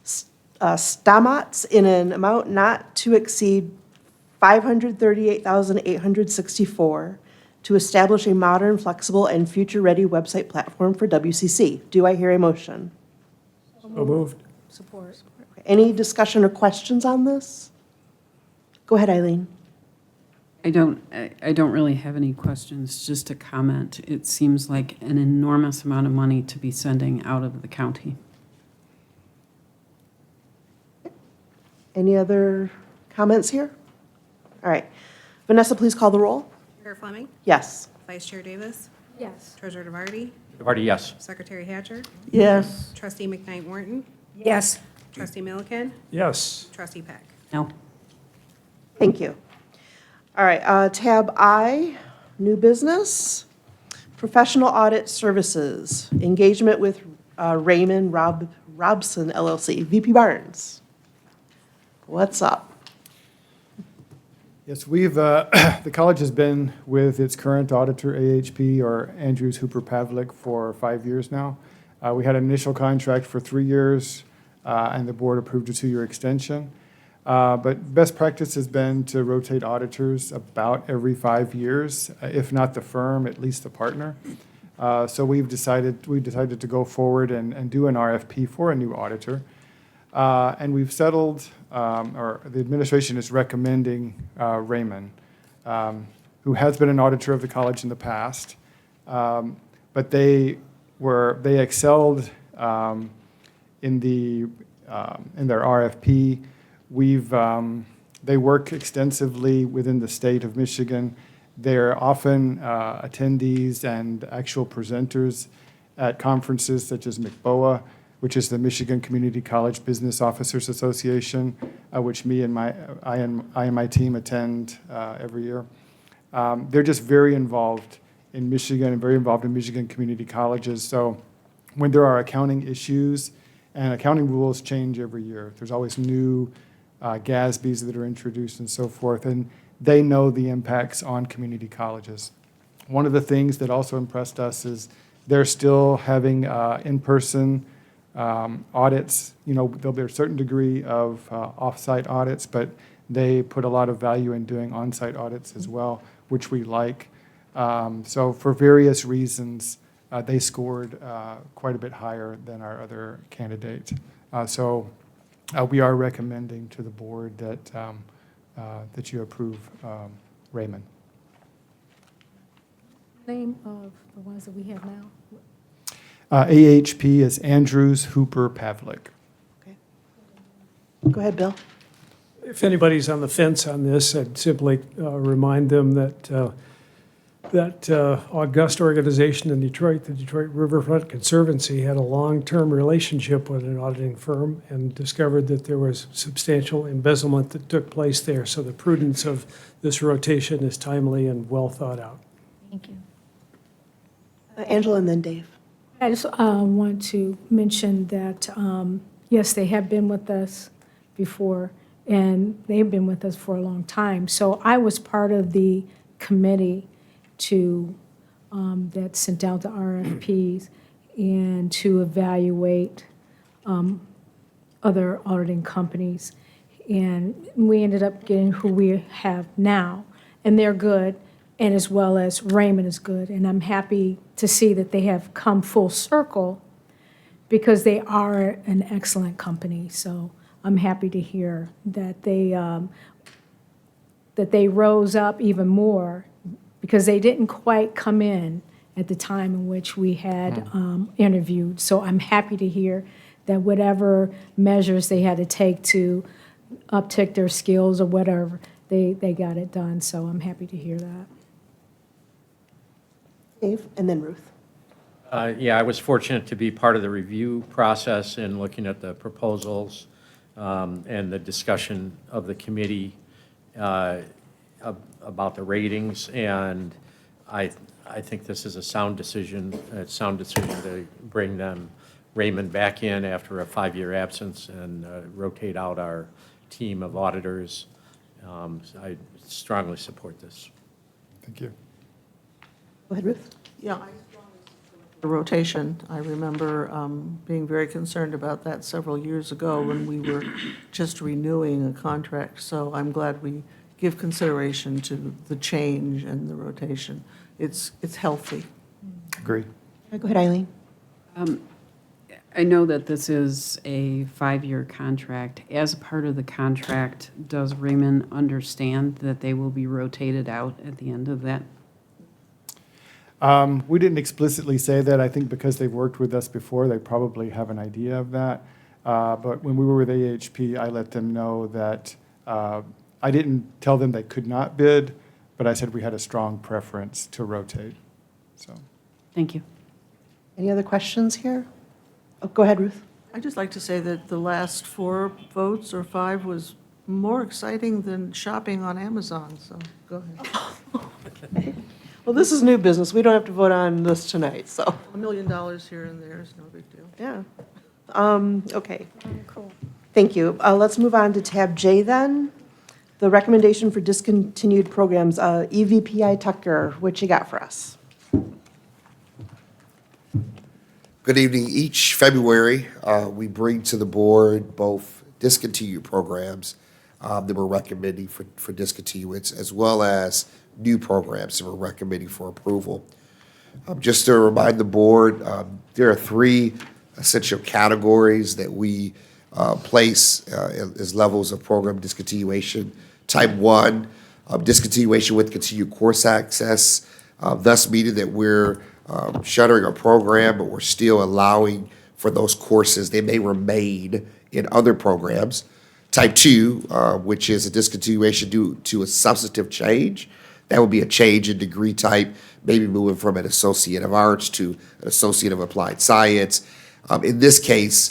Stamats in an amount not to exceed $538,864 to establish a modern, flexible, and future-ready website platform for WCC. Do I hear a motion? So moved. Support. Any discussion or questions on this? Go ahead, Eileen. I don't really have any questions, just a comment. It seems like an enormous amount of money to be sending out of the county. Any other comments here? All right. Vanessa, please call the roll. Chair Fleming, Yes. Vice Chair Davis, Yes. Treasurer DeVarty, DeVarty, yes. Secretary Hatcher, Yes. Trustee McKnight Morton, Yes. Trustee Milliken, Yes. Trustee Peck. No. Thank you. All right, tab I, new business, professional audit services, engagement with Raymond Robson LLC. VP Barnes, what's up? Yes, the college has been with its current auditor, AHP, or Andrews Hooper Pavlik, for 5 years now. We had an initial contract for 3 years, and the board approved a 2-year extension. But best practice has been to rotate auditors about every 5 years, if not the firm, at least the partner. So we decided to go forward and do an RFP for a new auditor. And we've settled, or the administration is recommending Raymond, who has been an auditor of the college in the past. But they excelled in their RFP. They work extensively within the state of Michigan. They're often attendees and actual presenters at conferences such as McBOA, which is the Michigan Community College Business Officers Association, which I and my team attend every year. They're just very involved in Michigan and very involved in Michigan community colleges. So when there are accounting issues, and accounting rules change every year, there's always new GASBs that are introduced and so forth, and they know the impacts on community colleges. One of the things that also impressed us is they're still having in-person audits. There'll be a certain degree of off-site audits, but they put a lot of value in doing on-site audits as well, which we like. So for various reasons, they scored quite a bit higher than our other candidate. So we are recommending to the board that you approve Raymond. Name of the ones that we have now? AHP is Andrews Hooper Pavlik. Okay. Go ahead, Bill. If anybody's on the fence on this, I'd simply remind them that that august organization in Detroit, the Detroit Riverfront Conservancy, had a long-term relationship with an auditing firm and discovered that there was substantial embezzlement that took place there. So the prudence of this rotation is timely and well thought out. Thank you. Angela and then Dave. I just want to mention that, yes, they have been with us before, and they've been with us for a long time. So I was part of the committee that sent out the RFPs and to evaluate other auditing companies. And we ended up getting who we have now, and they're good, and as well as Raymond is good. And I'm happy to see that they have come full circle because they are an excellent company. So I'm happy to hear that they rose up even more because they didn't quite come in at the time in which we had interviewed. So I'm happy to hear that whatever measures they had to take to uptick their skills or whatever, they got it done. So I'm happy to hear that. Dave, and then Ruth. Yeah, I was fortunate to be part of the review process and looking at the proposals and the discussion of the committee about the ratings, and I think this is a sound decision. It's a sound decision to bring Raymond back in after a 5-year absence and rotate out our team of auditors. So I strongly support this. Thank you. Go ahead, Ruth. Yeah, the rotation. I remember being very concerned about that several years ago when we were just renewing a contract. So I'm glad we give consideration to the change and the rotation. It's healthy. Agree. Go ahead, Eileen. I know that this is a 5-year contract. As a part of the contract, does Raymond understand that they will be rotated out at the end of that? We didn't explicitly say that. I think because they've worked with us before, they probably have an idea of that. But when we were with AHP, I let them know that I didn't tell them they could not bid, but I said we had a strong preference to rotate. So, Thank you. Any other questions here? Oh, go ahead, Ruth. I'd just like to say that the last 4 votes or 5 was more exciting than shopping on Amazon, so go ahead. Well, this is new business. We don't have to vote on this tonight, so, $1 million here and there is no big deal. yeah. Okay. Cool. Thank you. Let's move on to tab J then. The recommendation for discontinued programs, EVPI Tucker, what you got for us? Good evening. Each February, we bring to the board both discontinued programs that we're recommending for discontinuance, as well as new programs that we're recommending for approval. Just to remind the board, there are 3 essential categories that we place as levels of program discontinuation. Type 1, discontinuation with continued course access, thus meaning that we're shuttering a program, but we're still allowing for those courses. They may remain in other programs. Type 2, which is a discontinuation due to a substantive change. That would be a change in degree type, maybe moving from an Associate of Arts to an Associate of Applied Science. In this case,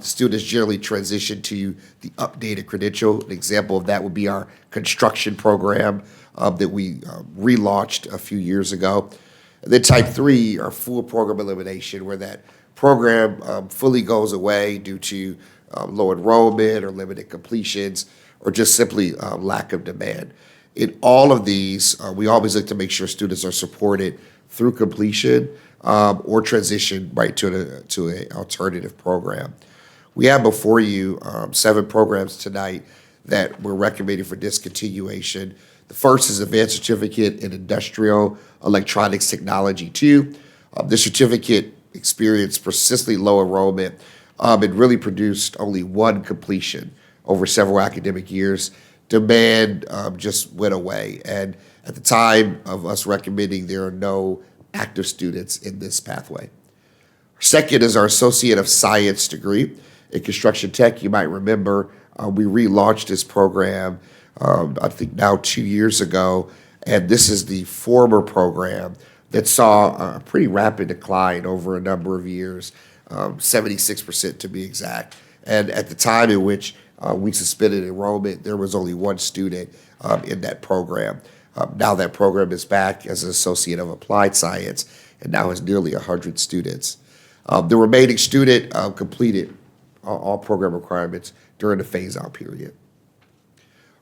students generally transition to the updated credential. An example of that would be our construction program that we relaunched a few years ago. And then type 3 are full program elimination, where that program fully goes away due to low enrollment or limited completions, or just simply lack of demand. In all of these, we always look to make sure students are supported through completion or transition right to an alternative program. We have before you 7 programs tonight that we're recommending for discontinuation. The first is Advanced Certificate in Industrial Electronics Technology 2. This certificate experienced persistently low enrollment and really produced only 1 completion over several academic years. Demand just went away. And at the time of us recommending, there are no active students in this pathway. Second is our Associate of Science degree in Construction Tech. You might remember we relaunched this program, I think now 2 years ago, and this is the former program that saw a pretty rapid decline over a number of years, 76% to be exact. And at the time in which we suspended enrollment, there was only 1 student in that program. Now that program is back as an Associate of Applied Science and now has nearly 100 students. The remaining student completed all program requirements during the phase-out period.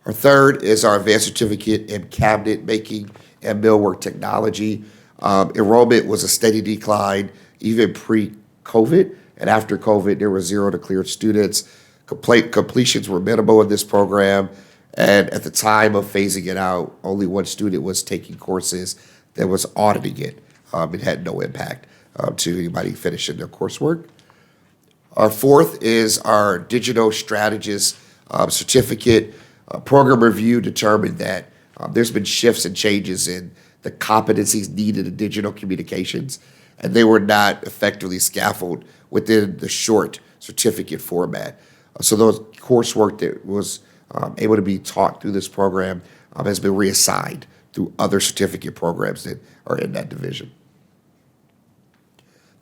Our third is our Advanced Certificate in Cabinet Making and Millwork Technology. Enrollment was a steady decline even pre-COVID, and after COVID, there were 0 declared students. Completions were minimal in this program, and at the time of phasing it out, only 1 student was taking courses that was auditing it. It had no impact to anybody finishing their coursework. Our fourth is our Digital Strategist Certificate. Program review determined that there's been shifts and changes in the competencies needed in digital communications, and they were not effectively scaffolded within the short certificate format. So those coursework that was able to be taught through this program has been reassigned through other certificate programs that are in that division.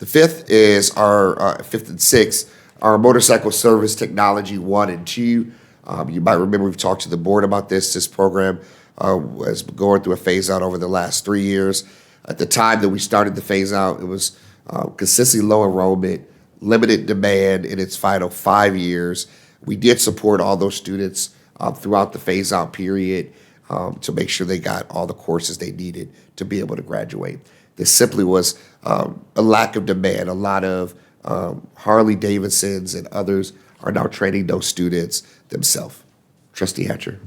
The fifth is our fifth and sixth, our motorcycle service technology 1 and 2. You might remember we've talked to the board about this. This program has been going through a phase out over the last 3 years. At the time that we started the phase out, it was consistently low enrollment, limited demand in its final 5 years. We did support all those students throughout the phase out period to make sure they got all the courses they needed to be able to graduate. There simply was a lack of demand. A lot of Harley Davidsons and others are now training those students themselves. Trustee Hatcher.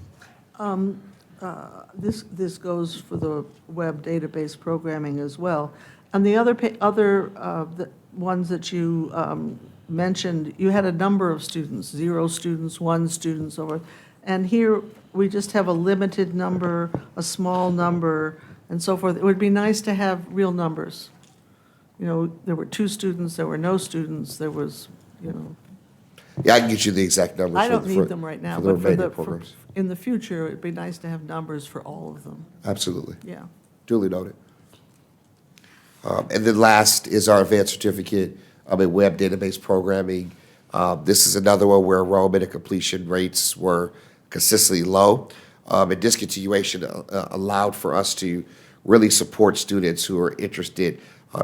This goes for the web database programming as well. And the other the ones that you mentioned, you had a number of students, 0 students, 1 students, over. And here, we just have a limited number, a small number, and so forth. It would be nice to have real numbers. You know, there were 2 students, there were no students, there was, you know. Yeah, I can get you the exact numbers. I don't need them right now, for the but remaining programs. in the future, it'd be nice to have numbers for all of them. Absolutely. Yeah. Duly noted. And then last is our advanced certificate in web database programming. This is another one where enrollment and completion rates were consistently low. And discontinuation allowed for us to really support students who are interested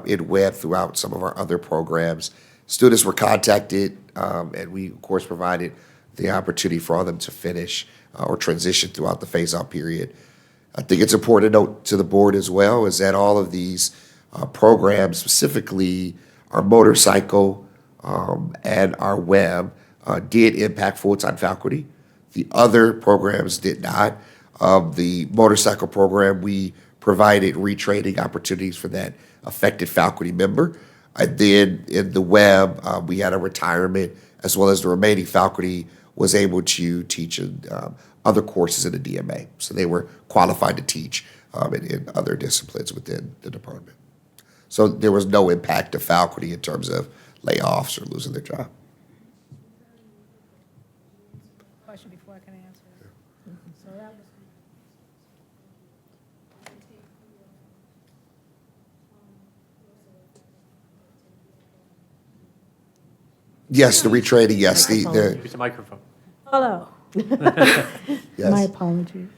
in web throughout some of our other programs. Students were contacted, and we, of course, provided the opportunity for all of them to finish or transition throughout the phase-out period. I think it's important to note to the board as well is that all of these programs, specifically our motorcycle and our web, did impact full-time faculty. The other programs did not. The motorcycle program, we provided retraining opportunities for that affected faculty member. And then in the web, we had a retirement, as well as the remaining faculty was able to teach in other courses in the DMA. So they were qualified to teach in other disciplines within the department. So there was no impact to faculty in terms of layoffs or losing their job. Question before I can answer. So that was. Yes, the retraining, yes. Use the microphone. Hello. Yes. My apologies.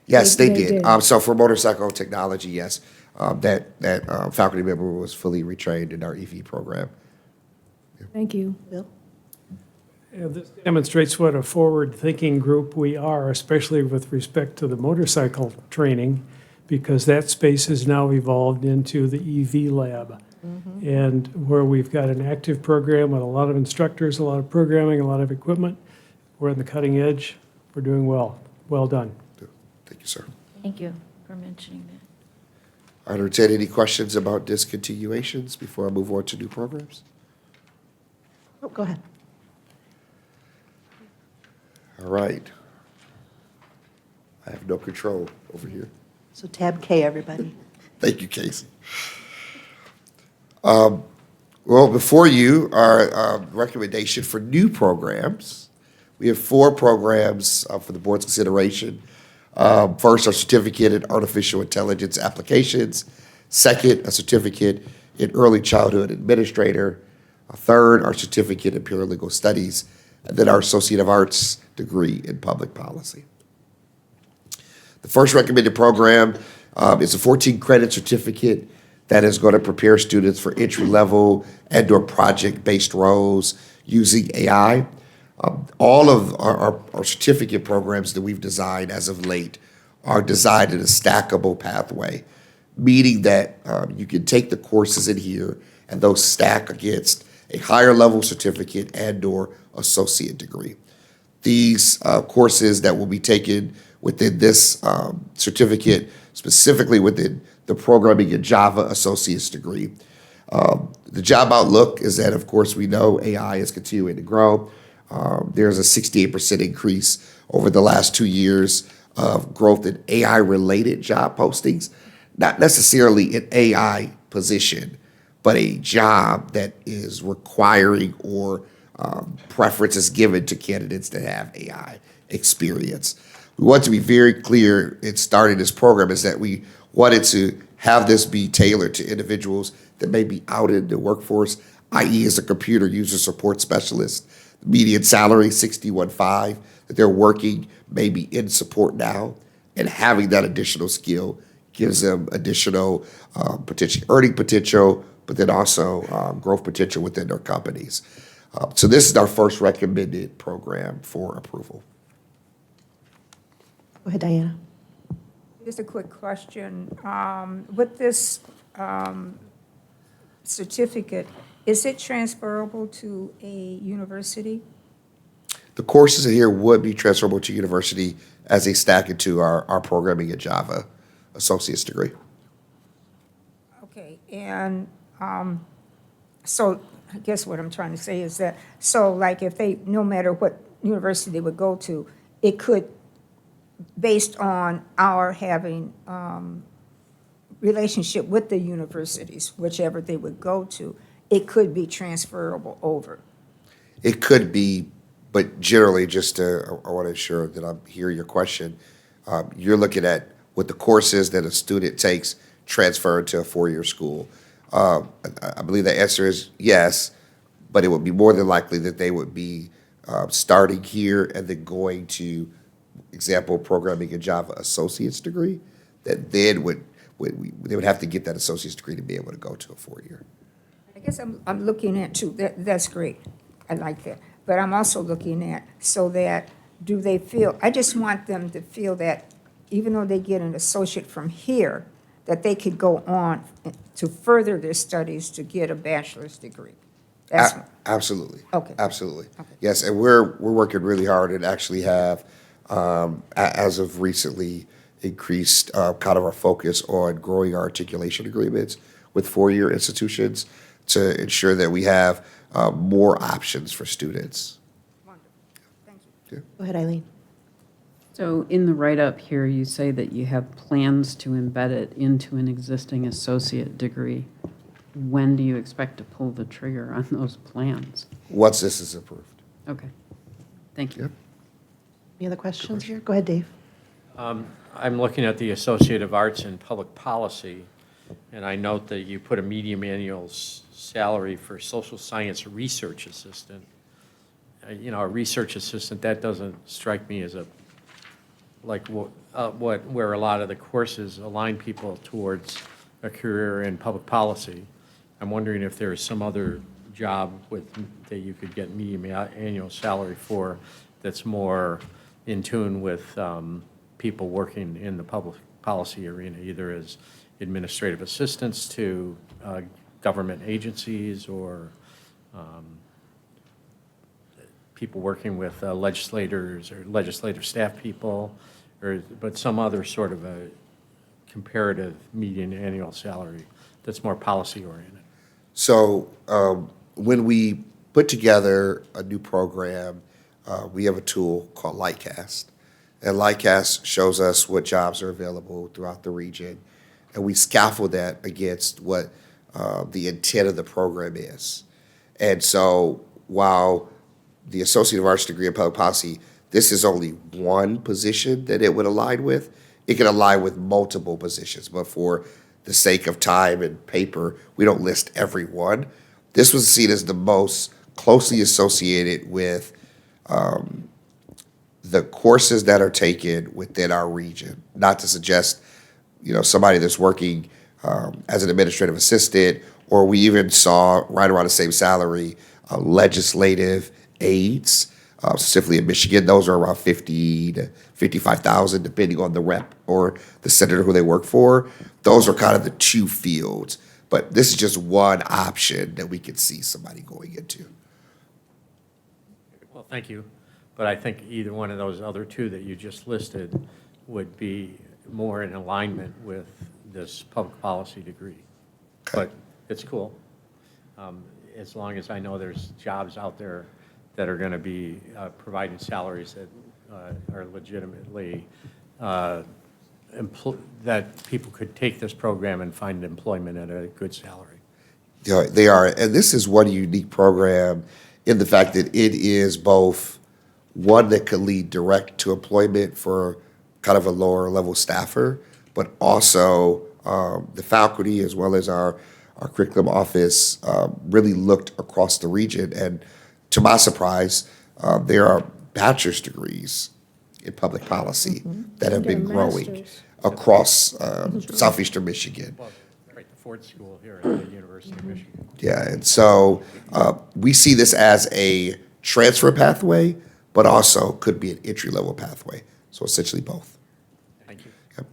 Yes, they They did. did. So for motorcycle technology, yes, that faculty member was fully retrained in our EV program. Thank you. Bill? And this demonstrates what a forward-thinking group we are, especially with respect to the motorcycle training, because that space has now evolved into the EV lab. And where we've got an active program with a lot of instructors, a lot of programming, a lot of equipment, we're on the cutting edge. We're doing well. Well done. Thank you, sir. Thank you for mentioning that. I entertain any questions about discontinuations before I move on to new programs? Oh, go ahead. All right. I have no control over here. So tab K, everybody. Thank you, Casey. Well, before you are recommendation for new programs. We have 4 programs for the board's consideration. First, our certificate in artificial intelligence applications. Second, a certificate in early childhood administrator. Third, our certificate in paralegal studies. And then our Associate of Arts degree in public policy. The first recommended program is a 14-credit certificate that is going to prepare students for entry-level and/or project-based roles using AI. All of our certificate programs that we've designed as of late are designed in a stackable pathway, meaning that you can take the courses in here and those stack against a higher level certificate and/or associate degree. These courses that will be taken within this certificate, specifically within the programming in Java associate's degree. The job outlook is that, of course, we know AI is continuing to grow. There's a 68% increase over the last 2 years of growth in AI-related job postings, not necessarily an AI position, but a job that is requiring or preference is given to candidates that have AI experience. We want to be very clear in starting this program is that we wanted to have this be tailored to individuals that may be out in the workforce, i.e. as a computer user support specialist. Median salary, 61.5, that they're working maybe in support now, and having that additional skill gives them additional potential, earning potential, but then also growth potential within their companies. So this is our first recommended program for approval. Go ahead, Diana. Just a quick question. With this certificate, is it transferable to a university? The courses in here would be transferable to university as they stack into our programming in Java associate's degree. Okay, and so I guess what I'm trying to say is that, so like if they, no matter what university they would go to, it could, based on our having relationship with the universities, whichever they would go to, it could be transferable over. It could be, but generally, just to, I want to ensure that I'm hearing your question. You're looking at what the courses that a student takes transferred to a four-year school. I believe the answer is yes, but it would be more than likely that they would be starting here and then going to, example, programming in Java associate's degree, that then they would have to get that associate's degree to be able to go to a four-year. I guess I'm looking at too, that's great, I like that. But I'm also looking at, so that, do they feel, I just want them to feel that even though they get an associate from here, that they could go on to further their studies to get a bachelor's degree. That's Absolutely. Okay. Absolutely. Okay. Yes, and we're working really hard and actually have, as of recently, increased kind of our focus on growing our articulation agreements with four-year institutions to ensure that we have more options for students. wonderful. Thank you. Go ahead, Eileen. So in the write-up here, you say that you have plans to embed it into an existing associate degree. When do you expect to pull the trigger on those plans? Once this is approved. Okay, thank you. Yep. Any other questions here? Go ahead, Dave. I'm looking at the Associate of Arts in Public Policy, and I note that you put a medium annual salary for social science research assistant. You know, a research assistant, that doesn't strike me as where a lot of the courses align people towards a career in public policy. I'm wondering if there is some other job that you could get medium annual salary for that's more in tune with people working in the public policy arena, either as administrative assistants to government agencies or people working with legislators or legislative staff people, but some other sort of a comparative median annual salary that's more policy oriented. So when we put together a new program, we have a tool called Lightcast. And Lightcast shows us what jobs are available throughout the region. And we scaffold that against what the intent of the program is. And so while the Associate of Arts degree in Public Policy, this is only one position that it would align with. It can align with multiple positions, but for the sake of time and paper, we don't list every one. This was seen as the most closely associated with the courses that are taken within our region. Not to suggest, somebody that's working as an administrative assistant, or we even saw right around the same salary, legislative aides. Specifically in Michigan, those are around 50 to 55,000, depending on the rep or the senator who they work for. Those are kind of the two fields, but this is just one option that we could see somebody going into. Well, thank you. But I think either one of those other two that you just listed would be more in alignment with this public policy degree. But it's cool. As long as I know there's jobs out there that are going to be providing salaries that are legitimately, that people could take this program and find employment at a good salary. Yeah, they are. And this is one unique program in the fact that it is both one that could lead direct to employment for kind of a lower level staffer, but also the faculty as well as our curriculum office really looked across the region. And to my surprise, there are bachelor's degrees in public policy that have been growing across southeastern Michigan. Right, the Ford School here at the University of Michigan. Yeah, and so we see this as a transfer pathway, but also could be an entry-level pathway. So essentially both. Thank you. Yep.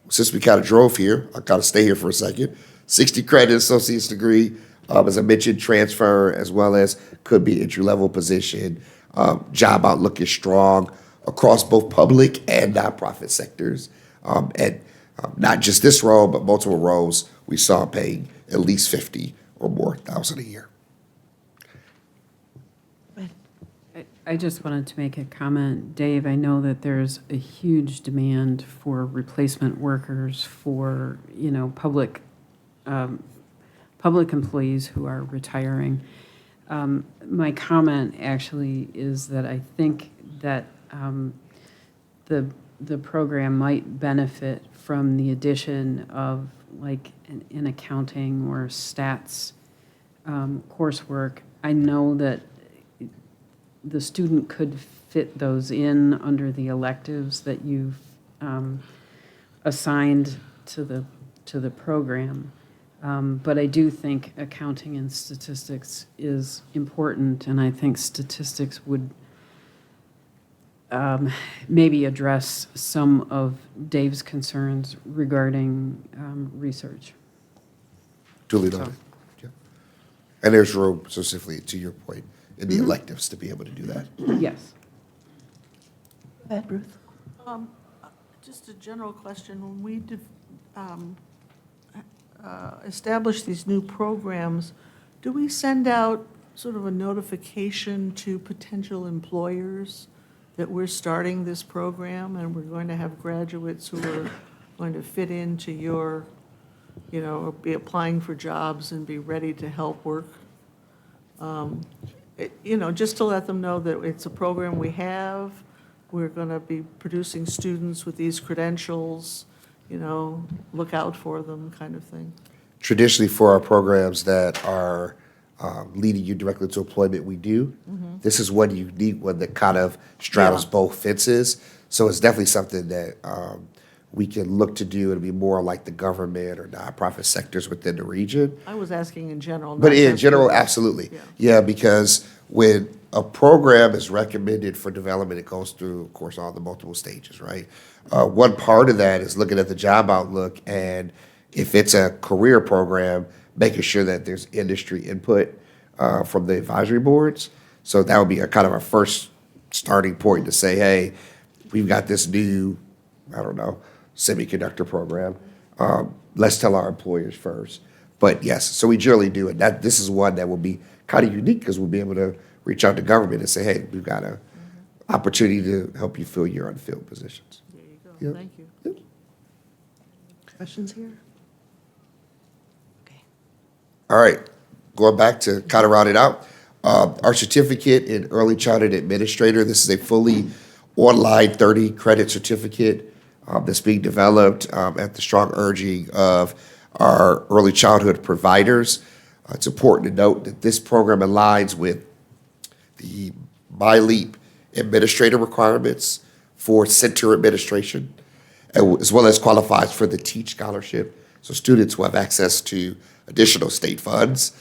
Since we kind of drove here, I got to stay here for a second. 60 credit associate's degree, as I mentioned, transfer as well as could be entry-level position. Job outlook is strong across both public and nonprofit sectors. And not just this role, but multiple roles we saw paying at least 50 or more thousand a year. I just wanted to make a comment. Dave, I know that there's a huge demand for replacement workers for, public employees who are retiring. My comment actually is that I think that the program might benefit from the addition of like an accounting or stats coursework. I know that the student could fit those in under the electives that you've assigned to the program. But I do think accounting and statistics is important, and I think statistics would maybe address some of Dave's concerns regarding research. Duly noted. Yeah. And there's room, specifically to your point, in the electives to be able to do that. Yes. Go ahead, Ruth. Just a general question. When we establish these new programs, do we send out sort of a notification to potential employers that we're starting this program and we're going to have graduates who are going to fit into your, be applying for jobs and be ready to help work? Just to let them know that it's a program we have, we're going to be producing students with these credentials, look out for them, kind of thing. Traditionally, for our programs that are leading you directly to employment, we do. This is one unique one that kind of straddles both fences. So it's definitely something that we can look to do. It'll be more like the government or nonprofit sectors within the region. I was asking in general. But not in just general, for- absolutely. Yeah, because when a program is recommended for development, it goes through, of course, all the multiple stages, right? One part of that is looking at the job outlook, and if it's a career program, making sure that there's industry input from the advisory boards. So that would be a kind of our first starting point to say, hey, we've got this new, semiconductor program. Let's tell our employers first. But yes, so we generally do it. This is one that will be kind of unique because we'll be able to reach out to government and say, hey, we've got an opportunity to help you fill your unfilled positions. There you go. Yep. Thank you. Yep. Questions here? All right, going back to kind of round it out. Our certificate in early childhood administrator, this is a fully online 30-credit certificate that's being developed at the strong urging of our early childhood providers. It's important to note that this program aligns with the MyLeap administrator requirements for center administration, as well as qualifies for the Teach Scholarship, so students will have access to additional state funds.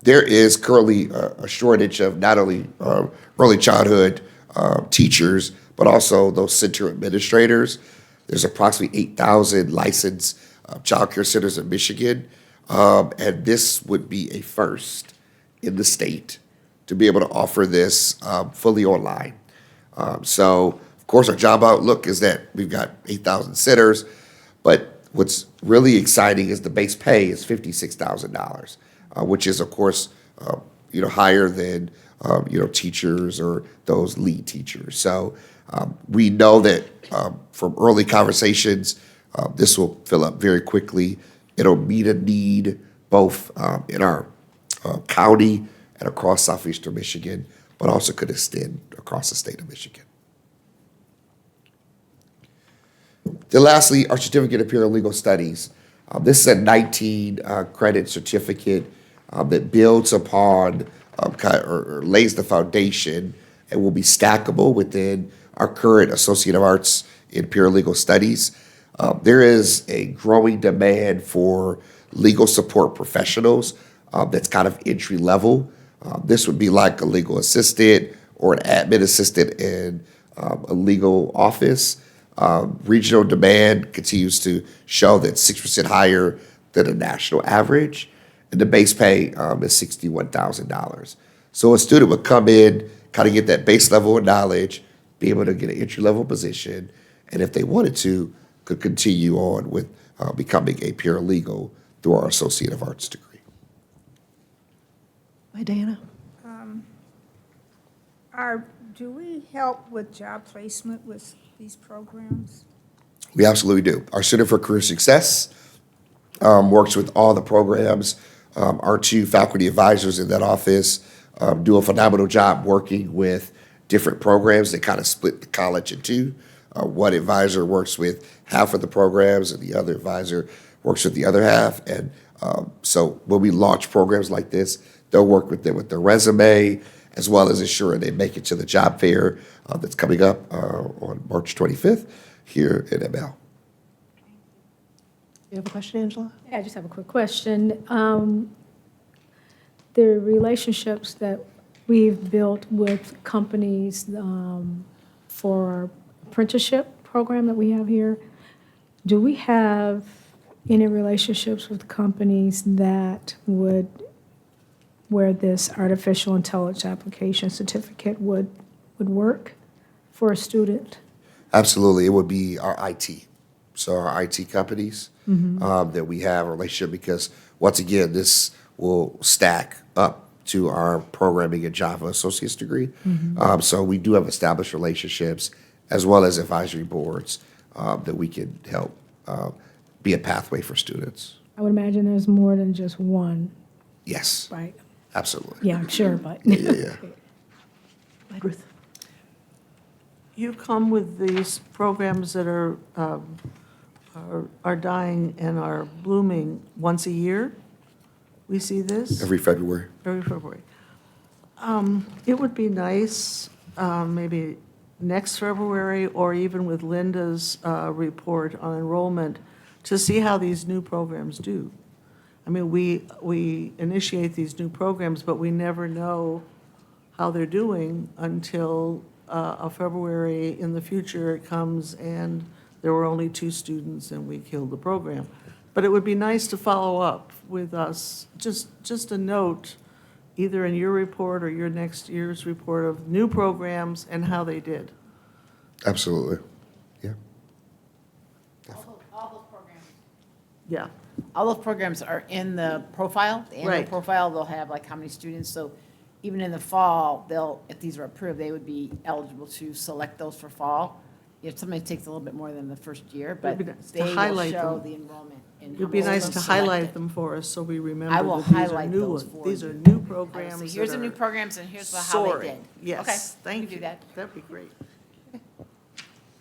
There is currently a shortage of not only early childhood teachers, but also those center administrators. There's approximately 8,000 licensed child care centers in Michigan, and this would be a first in the state to be able to offer this fully online. So, of course, our job outlook is that we've got 8,000 centers, but what's really exciting is the base pay is $56,000, which is, of course, higher than teachers or those lead teachers. So we know that from early conversations, this will fill up very quickly. It'll meet a need both in our county and across southeastern Michigan, but also could extend across the state of Michigan. Then lastly, our certificate of paralegal studies. This is a 19 credit certificate that builds upon or lays the foundation and will be stackable within our current Associate of Arts in Paralegal Studies. There is a growing demand for legal support professionals that's kind of entry level. This would be like a legal assistant or an admin assistant in a legal office. Regional demand continues to show that 6% higher than the national average, and the base pay is $61,000. So a student would come in, kind of get that base level of knowledge, be able to get an entry-level position, and if they wanted to, could continue on with becoming a paralegal through our Associate of Arts degree. Hi, Diana. Do we help with job placement with these programs? We absolutely do. Our Center for Career Success works with all the programs. Our 2 faculty advisors in that office do a phenomenal job working with different programs. They kind of split the college in 2. One advisor works with half of the programs, and the other advisor works with the other half. And so when we launch programs like this, they'll work with them with their resume, as well as ensuring they make it to the job fair that's coming up on March 25th here in ML. You have a question, Angela? Yeah, I just have a quick question. The relationships that we've built with companies for our apprenticeship program that we have here, do we have any relationships with companies that would, where this artificial intelligence application certificate would work for a student? Absolutely. It would be our IT. So our IT companies that we have a relationship, because once again, this will stack up to our programming and Java associate's degree. So we do have established relationships as well as advisory boards that we can help be a pathway for students. I would imagine there's more than just one, Yes, right? absolutely. Yeah, I'm sure, but. Yeah. Ruth? You come with these programs that are dying and are blooming once a year? We see this? Every February. Every February. It would be nice, maybe next February, or even with Linda's report on enrollment, to see how these new programs do. I mean, we initiate these new programs, but we never know how they're doing until a February in the future it comes and there were only 2 students and we killed the program. But it would be nice to follow up with us, just a note, either in your report or your next year's report of new programs and how they did. Absolutely. Yeah. All those programs. Yeah. All those programs are in the profile, the annual Right. profile. They'll have like how many students. So even in the fall, if these are approved, they would be eligible to select those for fall. If somebody takes a little bit more than the first year, but It'd be nice to they will highlight show them. the enrollment. And how It'd be many nice of to them highlight selected. them for us so we I remember will that these are highlight new those ones. for These you. are new I will programs. say, here's that the new are programs and here's how they soaring. did. Yes, Okay, thank we can you. do that. That'd be great.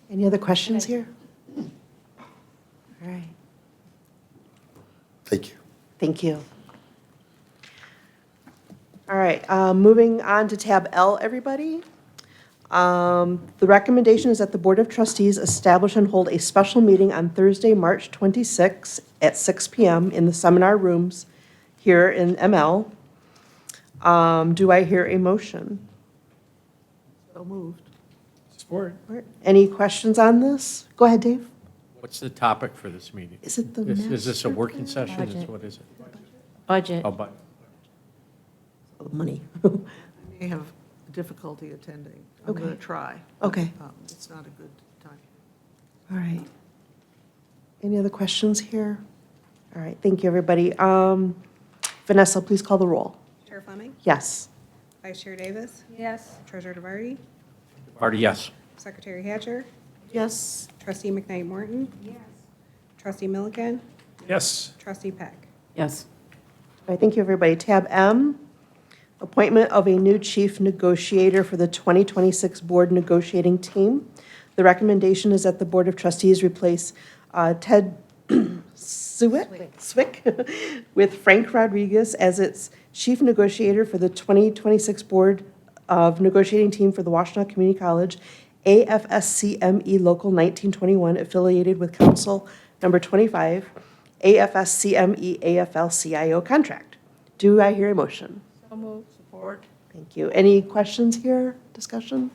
Any other questions here? All right. Thank you. Thank you. All right, moving on to tab L, everybody. The recommendation is that the Board of Trustees establish and hold a special meeting on Thursday, March 26 at 6 p.m. in the seminar rooms here in ML. Do I hear a motion? So moved. Support. Any questions on this? Go ahead, Dave. What's the topic for this meeting? Is it the Is this a master working plan? session? Budget. What is it? Budget. Oh, but, Money. I may have difficulty attending. I'm going to Okay. try. Okay, It's not a good time. all right. Any other questions here? All right, thank you, everybody. Vanessa, please call the roll. Chair Fleming? Yes. Vice Chair Davis? Yes. Treasurer DeVarty? Marty, yes. Secretary Hatcher? Yes, Trustee McKnight Morton? Yes. Trustee Milliken? Yes. Trustee Peck? Yes. All right, thank you, everybody. Tab M, appointment of a new chief negotiator for the 2026 board negotiating team. The recommendation is that the Board of Trustees replace Ted Swick with Frank Rodriguez as its chief negotiator for the 2026 Board of Negotiating Team for the Washtenaw Community College, AFSCME Local 1921, affiliated with Council Number 25, AFSCME AFL-CIO contract. Do I hear a motion? So moved. Support. Thank you. Any questions here, discussion?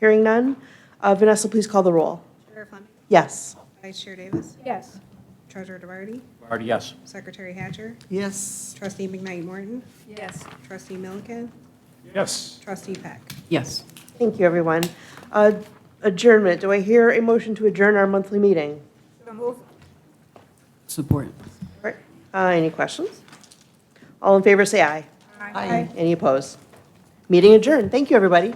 Hearing none. Vanessa, please call the roll. Chair Fleming. Yes. Vice Chair Davis. Yes. Treasurer DeVarty. Already, yes. Secretary Hatcher. Yes. Trustee McKnight Morton. Yes. Trustee Milliken. Yes. Trustee Peck. Yes. Thank you, everyone. Adjournment. Do I hear a motion to adjourn our monthly meeting? So move. Support. All right. Any questions? All in favor, say aye. Aye. Any opposed? Meeting adjourned. Thank you, everybody.